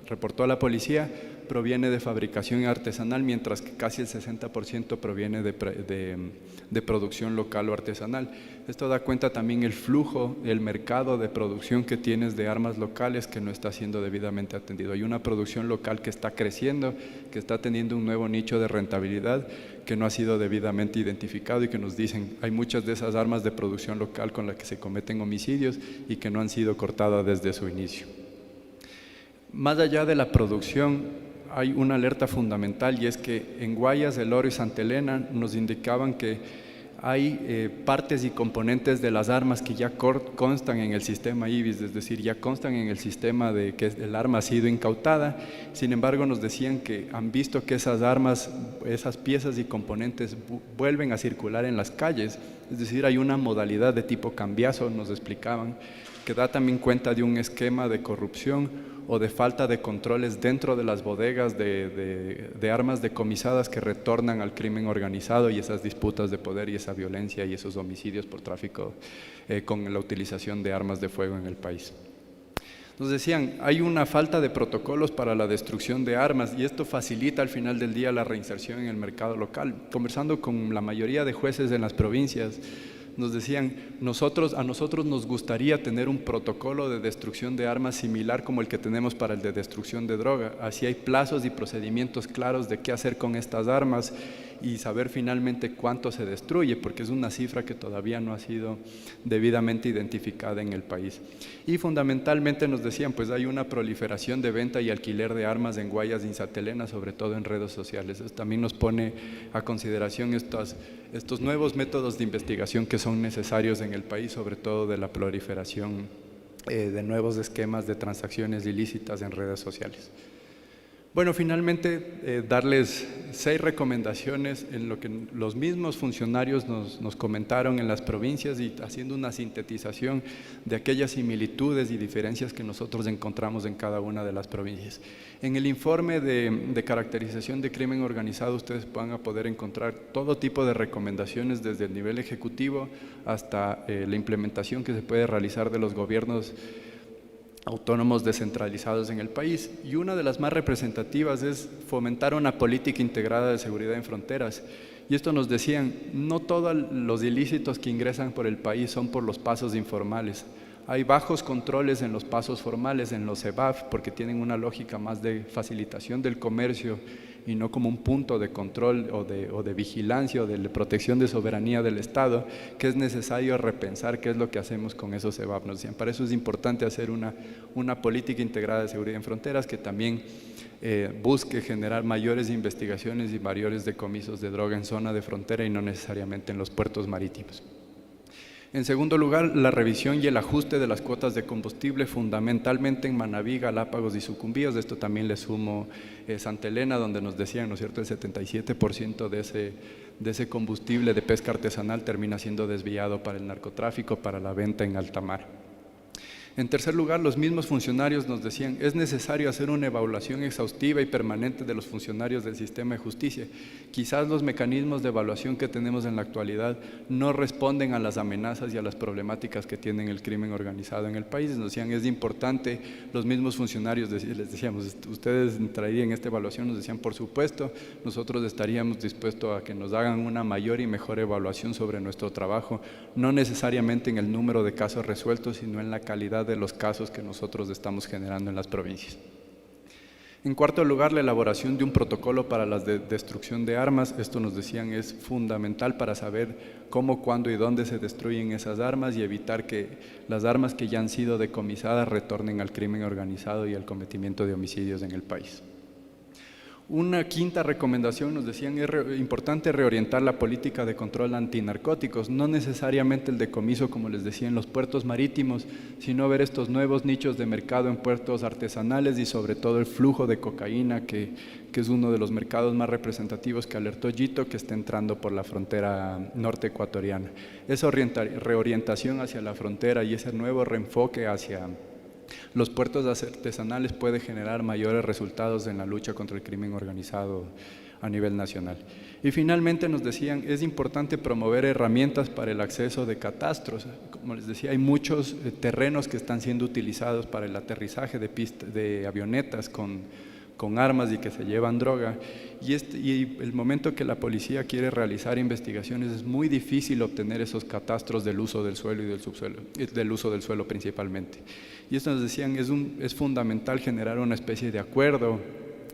reportó la policía proviene de fabricación artesanal, mientras que casi el 60% proviene de producción local o artesanal. Esto da cuenta también el flujo, el mercado de producción que tienes de armas locales que no está siendo debidamente atendido. Hay una producción local que está creciendo, que está teniendo un nuevo nicho de rentabilidad que no ha sido debidamente identificado, y que nos dicen hay muchas de esas armas de producción local con las que se cometen homicidios y que no han sido cortadas desde su inicio. Más allá de la producción, hay una alerta fundamental, y es que en Guayas, El Oro y Santa Elena nos indicaban que hay partes y componentes de las armas que ya constan en el sistema IBIS, es decir, ya constan en el sistema de que el arma ha sido incautada. Sin embargo, nos decían que han visto que esas armas, esas piezas y componentes vuelven a circular en las calles, es decir, hay una modalidad de tipo cambiazo, nos explicaban, que da también cuenta de un esquema de corrupción o de falta de controles dentro de las bodegas de armas decomisadas que retornan al crimen organizado y esas disputas de poder y esa violencia y esos homicidios por tráfico con la utilización de armas de fuego en el país. Nos decían, hay una falta de protocolos para la destrucción de armas, y esto facilita al final del día la reinserción en el mercado local. Conversando con la mayoría de jueces en las provincias, nos decían, a nosotros nos gustaría tener un protocolo de destrucción de armas similar como el que tenemos para el de destrucción de droga. Así hay plazos y procedimientos claros de qué hacer con estas armas y saber finalmente cuánto se destruye, porque es una cifra que todavía no ha sido debidamente identificada en el país. Y fundamentalmente nos decían, pues hay una proliferación de venta y alquiler de armas en Guayas y en Santa Elena, sobre todo en redes sociales. Eso también nos pone a consideración estos nuevos métodos de investigación que son necesarios en el país, sobre todo de la proliferación de nuevos esquemas de transacciones ilícitas en redes sociales. Bueno, finalmente darles 6 recomendaciones en lo que los mismos funcionarios nos comentaron en las provincias, y haciendo una sintetización de aquellas similitudes y diferencias que nosotros encontramos en cada una de las provincias. En el informe de caracterización de crimen organizado ustedes van a poder encontrar todo tipo de recomendaciones, desde el nivel ejecutivo hasta la implementación que se puede realizar de los gobiernos autónomos descentralizados en el país, y una de las más representativas es fomentar una política integrada de seguridad en fronteras. Y esto nos decían, no todos los ilícitos que ingresan por el país son por los pasos informales. Hay bajos controles en los pasos formales, en los EBAF, porque tienen una lógica más de facilitación del comercio y no como un punto de control o de vigilancia o de protección de soberanía del Estado, que es necesario repensar qué es lo que hacemos con esos EBAF. Nos decían, para eso es importante hacer una política integrada de seguridad en fronteras que también busque generar mayores investigaciones y mayores decomisos de droga en zona de frontera y no necesariamente en los puertos marítimos. En segundo lugar, la revisión y el ajuste de las cuotas de combustible, fundamentalmente en Manabí, Galápagos y Sucumbíos. De esto también le sumo Santa Elena, donde nos decían, ¿no es cierto?, el 77% de ese combustible de pesca artesanal termina siendo desviado para el narcotráfico, para la venta en alta mar. En tercer lugar, los mismos funcionarios nos decían, es necesario hacer una evaluación exhaustiva y permanente de los funcionarios del sistema de justicia. Quizás los mecanismos de evaluación que tenemos en la actualidad no responden a las amenazas y a las problemáticas que tiene el crimen organizado en el país. Nos decían, es importante, los mismos funcionarios, les decíamos, ustedes traerían esta evaluación, nos decían, por supuesto, nosotros estaríamos dispuestos a que nos hagan una mayor y mejor evaluación sobre nuestro trabajo, no necesariamente en el número de casos resueltos, sino en la calidad de los casos que nosotros estamos generando en las provincias. En cuarto lugar, la elaboración de un protocolo para la destrucción de armas. Esto nos decían es fundamental para saber cómo, cuándo y dónde se destruyen esas armas y evitar que las armas que ya han sido decomisadas retornen al crimen organizado y al cometimiento de homicidios en el país. Una quinta recomendación, nos decían, es importante reorientar la política de control antinarcóticos, no necesariamente el decomiso, como les decía, en los puertos marítimos, sino ver estos nuevos nichos de mercado en puertos artesanales y sobre todo el flujo de cocaína, que es uno de los mercados más representativos que alertó Gito, que está entrando por la frontera norte ecuatoriana. Esa reorientación hacia la frontera y ese nuevo reenfoque hacia los puertos artesanales puede generar mayores resultados en la lucha contra el crimen organizado a nivel nacional. Y finalmente nos decían, es importante promover herramientas para el acceso de catastros. Como les decía, hay muchos terrenos que están siendo utilizados para el aterrizaje de avionetas con armas y que se llevan droga. Y el momento que la policía quiere realizar investigaciones es muy difícil obtener esos catastros del uso del suelo y del subsuelo, del uso del suelo principalmente. Y esto nos decían, es fundamental generar una especie de acuerdo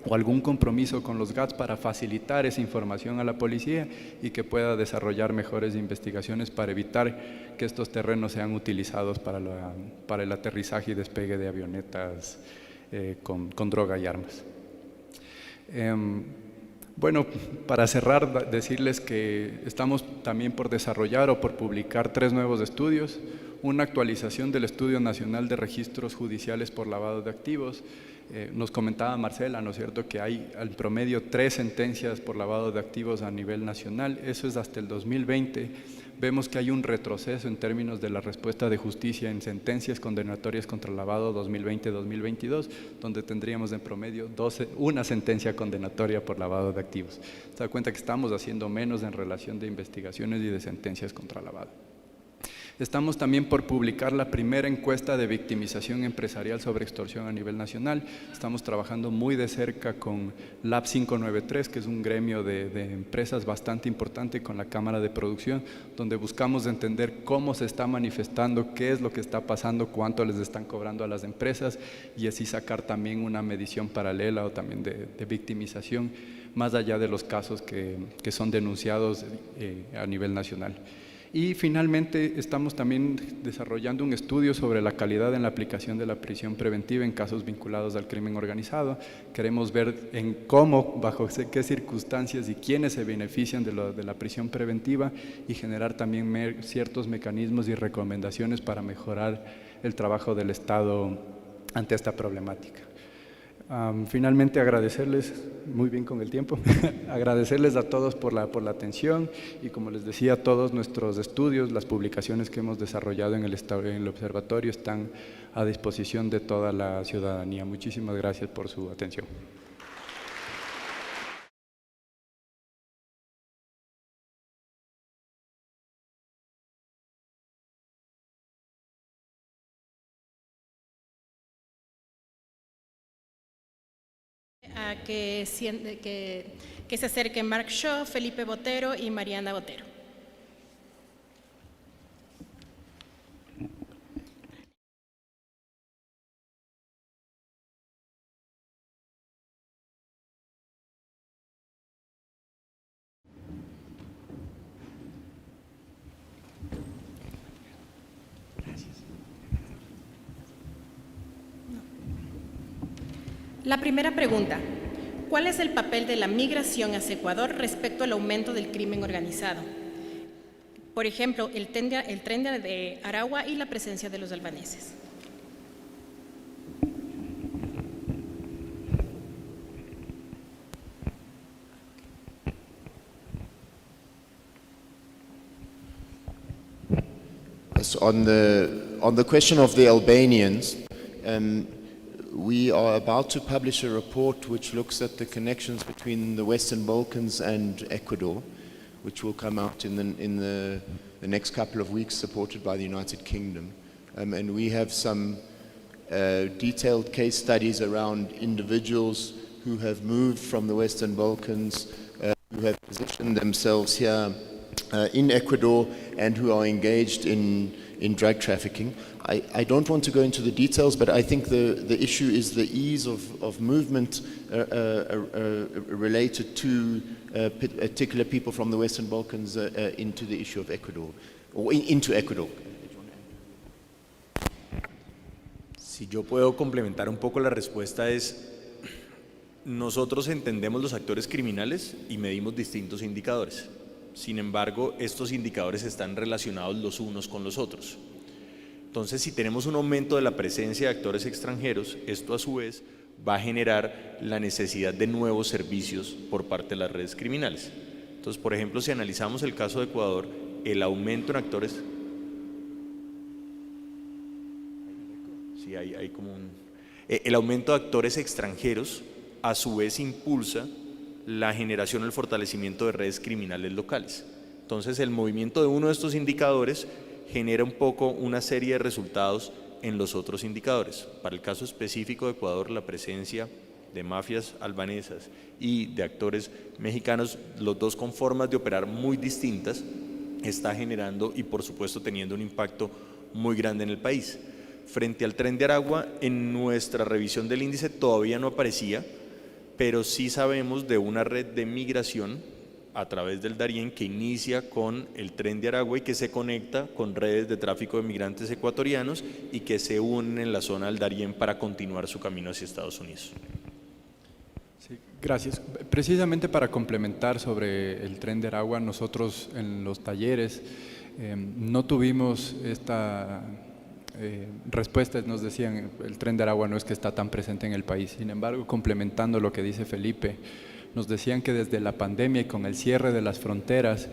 o algún compromiso con los GATS para facilitar esa información a la policía y que pueda desarrollar mejores investigaciones para evitar que estos terrenos sean utilizados para el aterrizaje y despegue de avionetas con droga y armas. Bueno, para cerrar, decirles que estamos también por desarrollar o por publicar 3 nuevos estudios, una actualización del Estudio Nacional de Registros Judiciales por Lavado de Activos. Nos comentaba Marcela, ¿no es cierto?, que hay al promedio 3 sentencias por lavado de activos a nivel nacional, eso es hasta el 2020. Vemos que hay un retroceso en términos de la respuesta de justicia en sentencias condenatorias contra el lavado 2020-2022, donde tendríamos en promedio una sentencia condenatoria por lavado de activos. Se da cuenta que estamos haciendo menos en relación de investigaciones y de sentencias contra lavado. Estamos también por publicar la primera encuesta de victimización empresarial sobre extorsión a nivel nacional. Estamos trabajando muy de cerca con Lab 593, que es un gremio de empresas bastante importante, con la Cámara de Producción, donde buscamos entender cómo se está manifestando, qué es lo que está pasando, cuánto les están cobrando a las empresas y así sacar también una medición paralela o también de victimización, más allá de los casos que son denunciados a nivel nacional. Y finalmente estamos también desarrollando un estudio sobre la calidad en la aplicación de la prisión preventiva en casos vinculados al crimen organizado. Queremos ver en cómo, bajo qué circunstancias y quiénes se benefician de la prisión preventiva y generar también ciertos mecanismos y recomendaciones para mejorar el trabajo del Estado ante esta problemática. Finalmente agradecerles, muy bien con el tiempo, agradecerles a todos por la atención y, como les decía, todos nuestros estudios, las publicaciones que hemos desarrollado en el observatorio están a disposición de toda la ciudadanía. Muchísimas gracias por su atención. A que se acerquen Mark Shaw, Felipe Botero y Mariana Botero. La primera pregunta: ¿cuál es el papel de la migración hacia Ecuador respecto al aumento del crimen organizado? Por ejemplo, el tren de Aragua y la presencia de los albaneses. Yes, on the question of the Albanians, we are about to publish a report which looks at the connections between the Western Balkans and Ecuador, which will come out in the next couple of weeks, supported by the United Kingdom. And we have some detailed case studies around individuals who have moved from the Western Balkans, who have positioned themselves here in Ecuador, and who are engaged in in drug trafficking. I don't want to go into the details, but I think the issue is the ease of movement related to particular people from the Western Balkans into the issue of Ecuador, or into Ecuador. Si yo puedo complementar un poco la respuesta es, nosotros entendemos los actores criminales y medimos distintos indicadores. Sin embargo, estos indicadores están relacionados los unos con los otros. Entonces, si tenemos un aumento de la presencia de actores extranjeros, esto a su vez va a generar la necesidad de nuevos servicios por parte de las redes criminales. Entonces, por ejemplo, si analizamos el caso de Ecuador, el aumento en actores... Sí, hay como un... El aumento de actores extranjeros a su vez impulsa la generación o el fortalecimiento de redes criminales locales. Entonces, el movimiento de uno de estos indicadores genera un poco una serie de resultados en los otros indicadores. Para el caso específico de Ecuador, la presencia de mafias albanesas y de actores mexicanos, los dos con formas de operar muy distintas, está generando y por supuesto teniendo un impacto muy grande en el país. Frente al Tren de Aragua, en nuestra revisión del índice todavía no aparecía, pero sí sabemos de una red de migración a través del Darién que inicia con el Tren de Aragua y que se conecta con redes de tráfico de migrantes ecuatorianos y que se unen en la zona del Darién para continuar su camino hacia Estados Unidos. Sí, gracias. Precisamente para complementar sobre el Tren de Aragua, nosotros en los talleres no tuvimos esta respuestas, nos decían el Tren de Aragua no es que está tan presente en el país. Sin embargo, complementando lo que dice Felipe, nos decían que desde la pandemia y con el cierre de las fronteras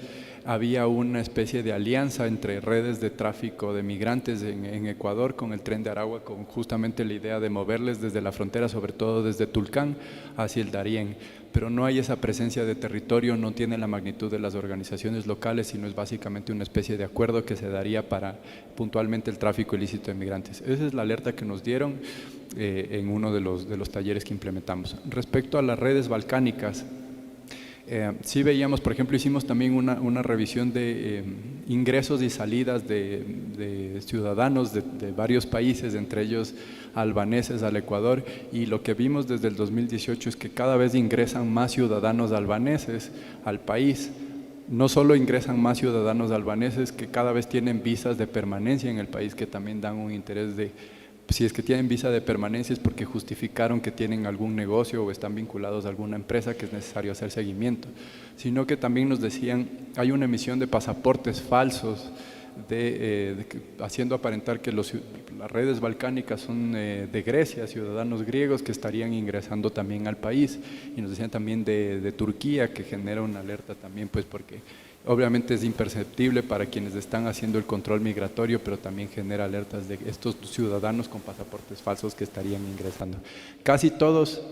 había una especie de alianza entre redes de tráfico de migrantes en Ecuador con el Tren de Aragua, con justamente la idea de moverles desde la frontera, sobre todo desde Tulcán hacia el Darién. Pero no hay esa presencia de territorio, no tiene la magnitud de las organizaciones locales, sino es básicamente una especie de acuerdo que se daría para puntualmente el tráfico ilícito de migrantes. Esa es la alerta que nos dieron en uno de los talleres que implementamos. Respecto a las redes balcánicas, sí veíamos, por ejemplo, hicimos también una revisión de ingresos y salidas de ciudadanos de varios países, entre ellos albaneses al Ecuador, y lo que vimos desde el 2018 es que cada vez ingresan más ciudadanos albaneses al país. No solo ingresan más ciudadanos albaneses que cada vez tienen visas de permanencia en el país, que también dan un interés de, si es que tienen visa de permanencia es porque justificaron que tienen algún negocio o están vinculados a alguna empresa que es necesario hacer seguimiento, sino que también nos decían, hay una emisión de pasaportes falsos, haciendo aparentar que las redes balcánicas son de Grecia, ciudadanos griegos que estarían ingresando también al país, y nos decían también de Turquía, que genera una alerta también, pues porque obviamente es imperceptible para quienes están haciendo el control migratorio, pero también genera alertas de estos ciudadanos con pasaportes falsos que estarían ingresando. Casi todos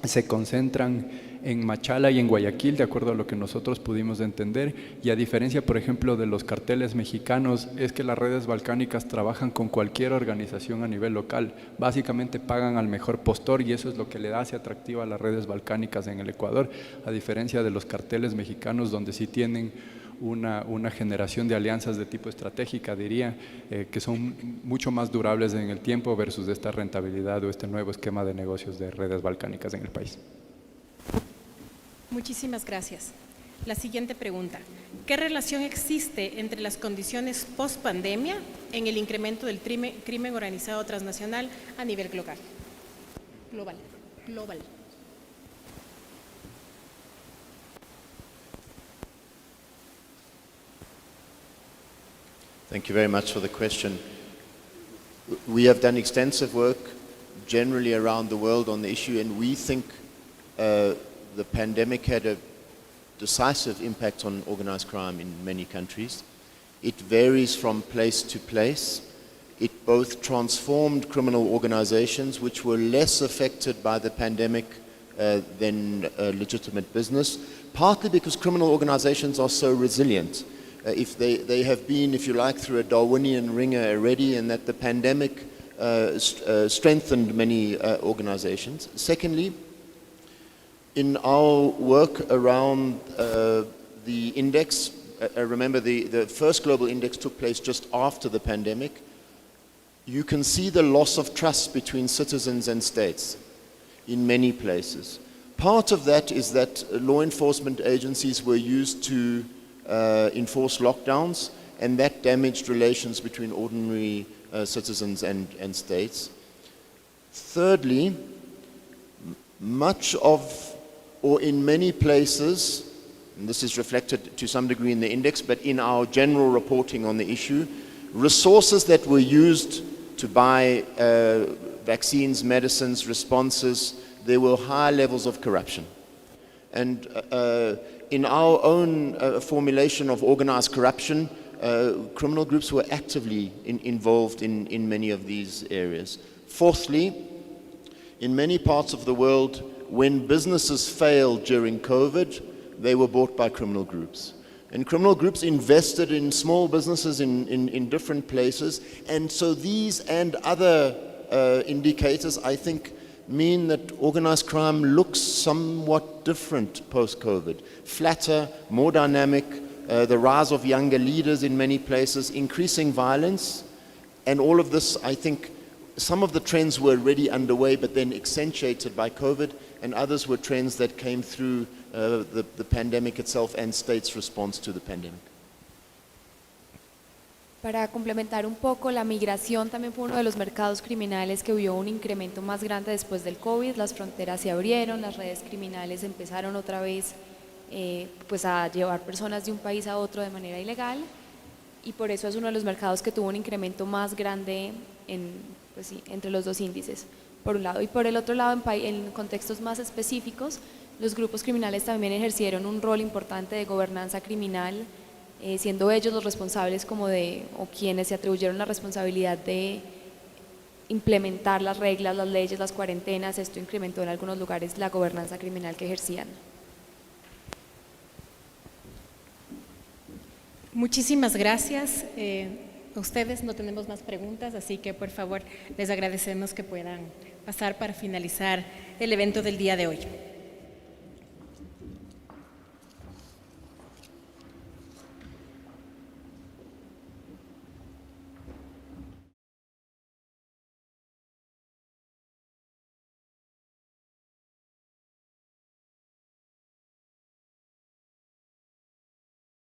se concentran en Machala y en Guayaquil, de acuerdo a lo que nosotros pudimos entender, y a diferencia, por ejemplo, de los carteles mexicanos, es que las redes balcánicas trabajan con cualquier organización a nivel local, básicamente pagan al mejor postor y eso es lo que le hace atractiva a las redes balcánicas en el Ecuador, a diferencia de los carteles mexicanos donde sí tienen una generación de alianzas de tipo estratégica, diría, que son mucho más durables en el tiempo versus esta rentabilidad o este nuevo esquema de negocios de redes balcánicas en el país. Muchísimas gracias. La siguiente pregunta. ¿Qué relación existe entre las condiciones post-pandemia en el incremento del crimen organizado transnacional a nivel global? Global. Thank you very much for the question. We have done extensive work generally around the world on the issue, and we think the pandemic had a decisive impact on organized crime in many countries. It varies from place to place. It both transformed criminal organizations which were less affected by the pandemic than legitimate business, partly because criminal organizations are so resilient. If they have been, if you like, through a Darwinian ringer already, and that the pandemic strengthened many organizations. Secondly, in our work around the index, remember the first global index took place just after the pandemic, you can see the loss of trust between citizens and states in many places. Part of that is that law enforcement agencies were used to enforce lockdowns, and that damaged relations between ordinary citizens and states. Thirdly, much of, or in many places, and this is reflected to some degree in the index, but in our general reporting on the issue, resources that were used to buy vaccines, medicines, responses, there were high levels of corruption. And in our own formulation of organized corruption, criminal groups were actively involved in many of these areas. Fourthly, in many parts of the world, when businesses failed during COVID, they were bought by criminal groups. And criminal groups invested in small businesses in different places. And so these and other indicators, I think, mean that organized crime looks somewhat different post-COVID. Flatter, more dynamic, the rise of younger leaders in many places, increasing violence, and all of this, I think, some of the trends were already underway, but then accentuated by COVID, and others were trends that came through the pandemic itself and states' response to the pandemic. Para complementar un poco, la migración también fue uno de los mercados criminales que vio un incremento más grande después del COVID. Las fronteras se abrieron, las redes criminales empezaron otra vez pues a llevar personas de un país a otro de manera ilegal, y por eso es uno de los mercados que tuvo un incremento más grande pues sí, entre los dos índices, por un lado. Y por el otro lado, en contextos más específicos, los grupos criminales también ejercieron un rol importante de gobernanza criminal, siendo ellos los responsables o quienes se atribuyeron la responsabilidad de implementar las reglas, las leyes, las cuarentenas. Esto incrementó en algunos lugares la gobernanza criminal que ejercían. Muchísimas gracias. A ustedes no tenemos más preguntas, así que por favor les agradecemos que puedan pasar para finalizar el evento del día de hoy.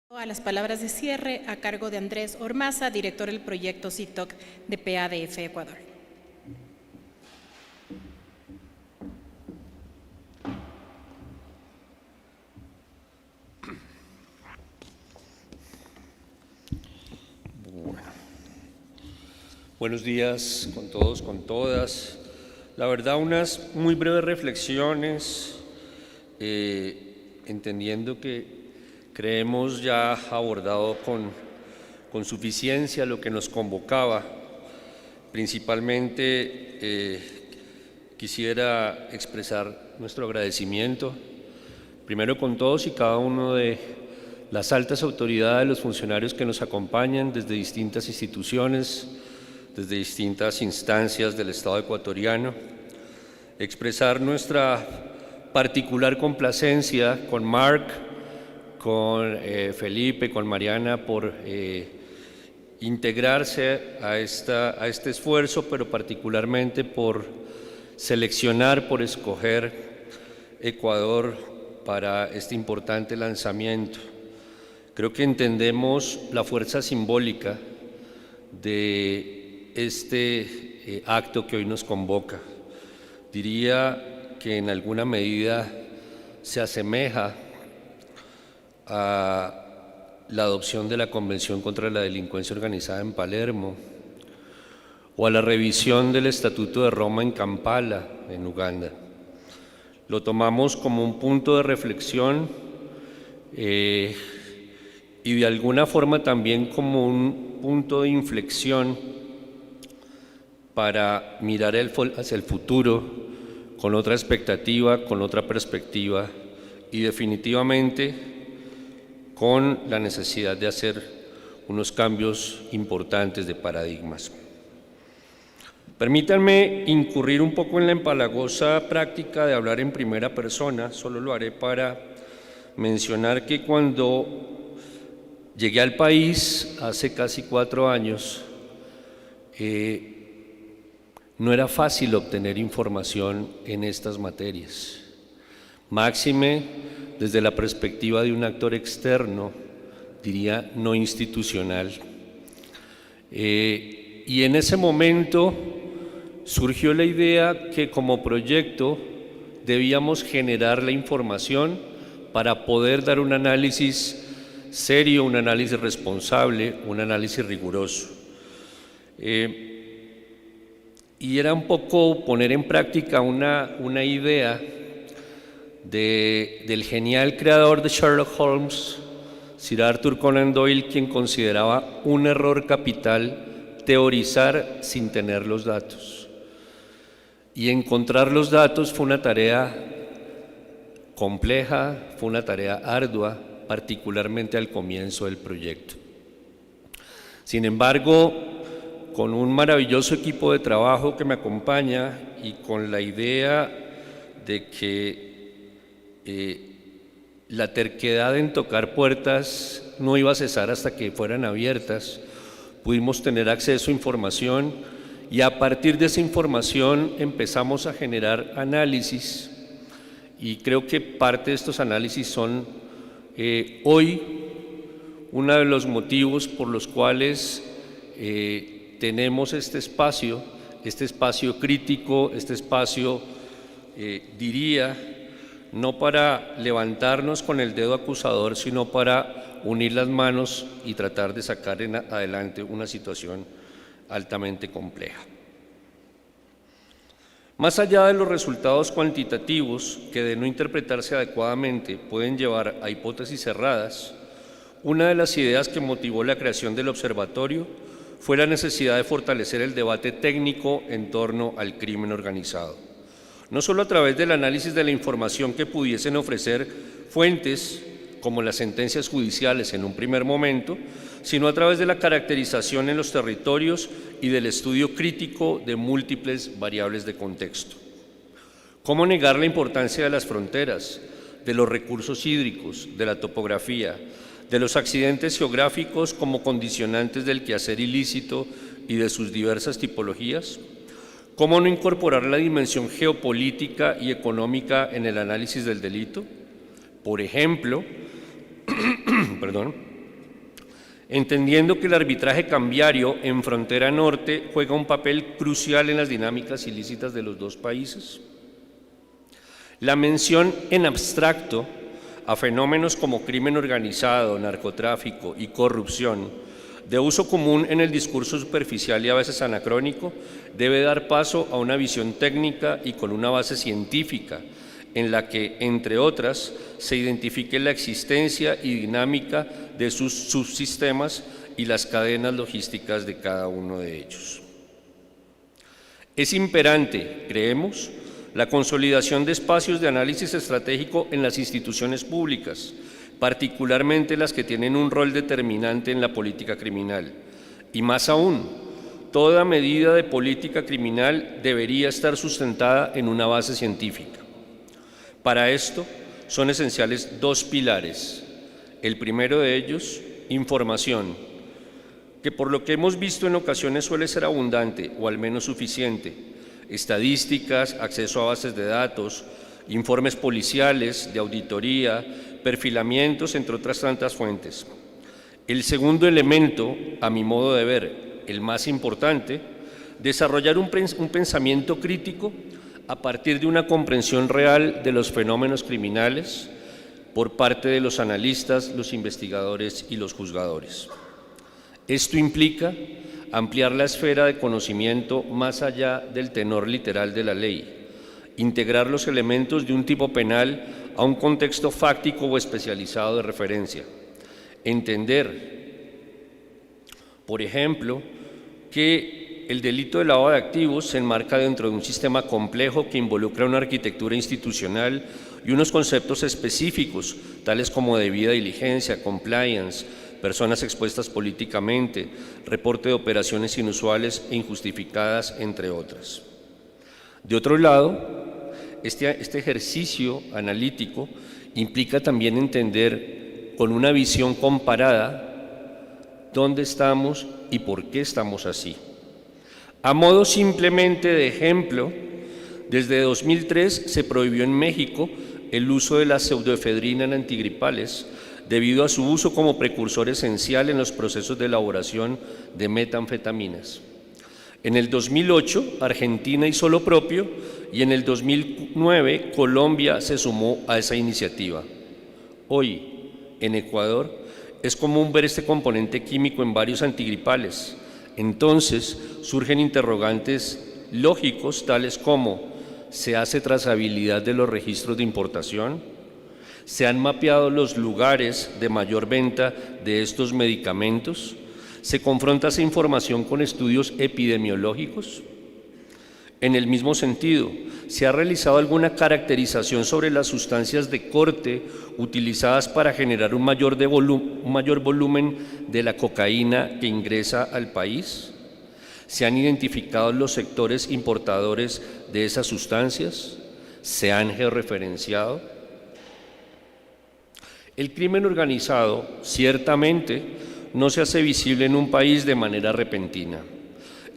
A las palabras de cierre a cargo de Andrés Ormaza, director del proyecto CITOC de PADF Ecuador. Buenos días con todos, con todas. La verdad, unas muy breves reflexiones, entendiendo que creemos ya abordado con suficiencia lo que nos convocaba. Principalmente quisiera expresar nuestro agradecimiento, primero con todos y cada uno de las altas autoridades, los funcionarios que nos acompañan desde distintas instituciones, desde distintas instancias del Estado ecuatoriano, expresar nuestra particular complacencia con Mark, con Felipe, con Mariana, por integrarse a este esfuerzo, pero particularmente por seleccionar, por escoger Ecuador para este importante lanzamiento. Creo que entendemos la fuerza simbólica de este acto que hoy nos convoca. Diría que en alguna medida se asemeja a la adopción de la Convención contra la Delincuencia Organizada en Palermo o a la revisión del Estatuto de Roma en Kampala, en Uganda. Lo tomamos como un punto de reflexión y de alguna forma también como un punto de inflexión para mirar hacia el futuro con otra expectativa, con otra perspectiva y definitivamente con la necesidad de hacer unos cambios importantes de paradigmas. Permítanme incurrir un poco en la empalagosa práctica de hablar en primera persona. Solo lo haré para mencionar que cuando Llegué al país hace casi 4 años. No era fácil obtener información en estas materias, máxime desde la perspectiva de un actor externo, diría no institucional. Y en ese momento surgió la idea que como proyecto debíamos generar la información para poder dar un análisis serio, un análisis responsable, un análisis riguroso. Y era un poco poner en práctica una idea del genial creador de Sherlock Holmes, Sir Arthur Conan Doyle, quien consideraba un error capital teorizar sin tener los datos. Y encontrar los datos fue una tarea compleja, fue una tarea ardua, particularmente al comienzo del proyecto. Sin embargo, con un maravilloso equipo de trabajo que me acompaña y con la idea de que la terquedad en tocar puertas no iba a cesar hasta que fueran abiertas, pudimos tener acceso a información y a partir de esa información empezamos a generar análisis y creo que parte de estos análisis son hoy uno de los motivos por los cuales tenemos este espacio crítico, este espacio, diría, no para levantarnos con el dedo acusador, sino para unir las manos y tratar de sacar adelante una situación altamente compleja. Más allá de los resultados cuantitativos que de no interpretarse adecuadamente pueden llevar a hipótesis cerradas, una de las ideas que motivó la creación del observatorio fue la necesidad de fortalecer el debate técnico en torno al crimen organizado, no solo a través del análisis de la información que pudiesen ofrecer fuentes como las sentencias judiciales en un primer momento, sino a través de la caracterización en los territorios y del estudio crítico de múltiples variables de contexto. ¿Cómo negar la importancia de las fronteras, de los recursos hídricos, de la topografía, de los accidentes geográficos como condicionantes del quehacer ilícito y de sus diversas tipologías? ¿Cómo no incorporar la dimensión geopolítica y económica en el análisis del delito? Por ejemplo, entendiendo que el arbitraje cambiario en frontera norte juega un papel crucial en las dinámicas ilícitas de los dos países. La mención en abstracto a fenómenos como crimen organizado, narcotráfico y corrupción, de uso común en el discurso superficial y a veces anacrónico, debe dar paso a una visión técnica y con una base científica, en la que, entre otras, se identifique la existencia y dinámica de sus subsistemas y las cadenas logísticas de cada uno de ellos. Es imperante, creemos, la consolidación de espacios de análisis estratégico en las instituciones públicas, particularmente las que tienen un rol determinante en la política criminal. Y más aún, toda medida de política criminal debería estar sustentada en una base científica. Para esto son esenciales 2 pilares. El primero de ellos, información, que por lo que hemos visto en ocasiones suele ser abundante o al menos suficiente. Estadísticas, acceso a bases de datos, informes policiales, de auditoría, perfilamientos, entre otras tantas fuentes. El segundo elemento, a mi modo de ver, el más importante, desarrollar un pensamiento crítico a partir de una comprensión real de los fenómenos criminales por parte de los analistas, los investigadores y los juzgadores. Esto implica ampliar la esfera de conocimiento más allá del tenor literal de la ley, integrar los elementos de un tipo penal a un contexto fáctico o especializado de referencia, entender, por ejemplo, que el delito de lavado de activos se enmarca dentro de un sistema complejo que involucra una arquitectura institucional y unos conceptos específicos, tales como debida diligencia, compliance, personas expuestas políticamente, reporte de operaciones inusuales e injustificadas, entre otras. De otro lado, este ejercicio analítico implica también entender con una visión comparada dónde estamos y por qué estamos así. A modo simplemente de ejemplo, desde 2003 se prohibió en México el uso de la pseudoefedrina en antigripales debido a su uso como precursor esencial en los procesos de elaboración de metanfetaminas. En el 2008, Argentina hizo lo propio y en el 2009, Colombia se sumó a esa iniciativa. Hoy, en Ecuador, es común ver este componente químico en varios antigripales. Entonces, surgen interrogantes lógicos tales como: ¿se hace trazabilidad de los registros de importación? ¿Se han mapeado los lugares de mayor venta de estos medicamentos? ¿Se confronta esa información con estudios epidemiológicos? En el mismo sentido, ¿se ha realizado alguna caracterización sobre las sustancias de corte utilizadas para generar un mayor volumen de la cocaína que ingresa al país? ¿Se han identificado los sectores importadores de esas sustancias? ¿Se han georreferenciado? El crimen organizado, ciertamente, no se hace visible en un país de manera repentina.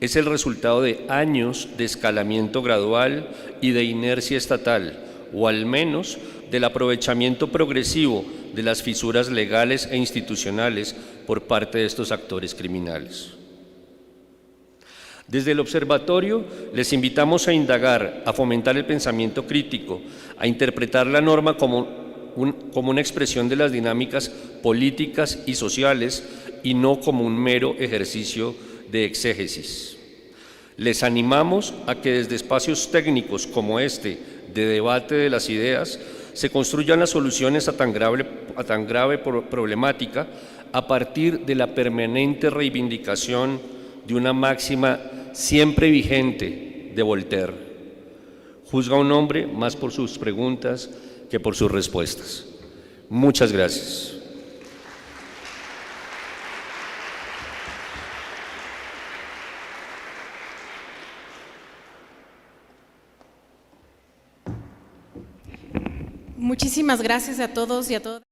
Es el resultado de años de escalamiento gradual y de inercia estatal, o al menos del aprovechamiento progresivo de las fisuras legales e institucionales por parte de estos actores criminales. Desde el observatorio les invitamos a indagar, a fomentar el pensamiento crítico, a interpretar la norma como una expresión de las dinámicas políticas y sociales y no como un mero ejercicio de exégesis. Les animamos a que desde espacios técnicos como este, de debate de las ideas, se construyan las soluciones a tan grave problemática a partir de la permanente reivindicación de una máxima siempre vigente de Voltaire: juzga a un hombre más por sus preguntas que por sus respuestas. Muchas gracias. Muchísimas gracias a todos y a todas.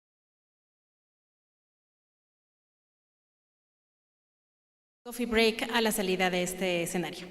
Coffee break a la salida de este escenario.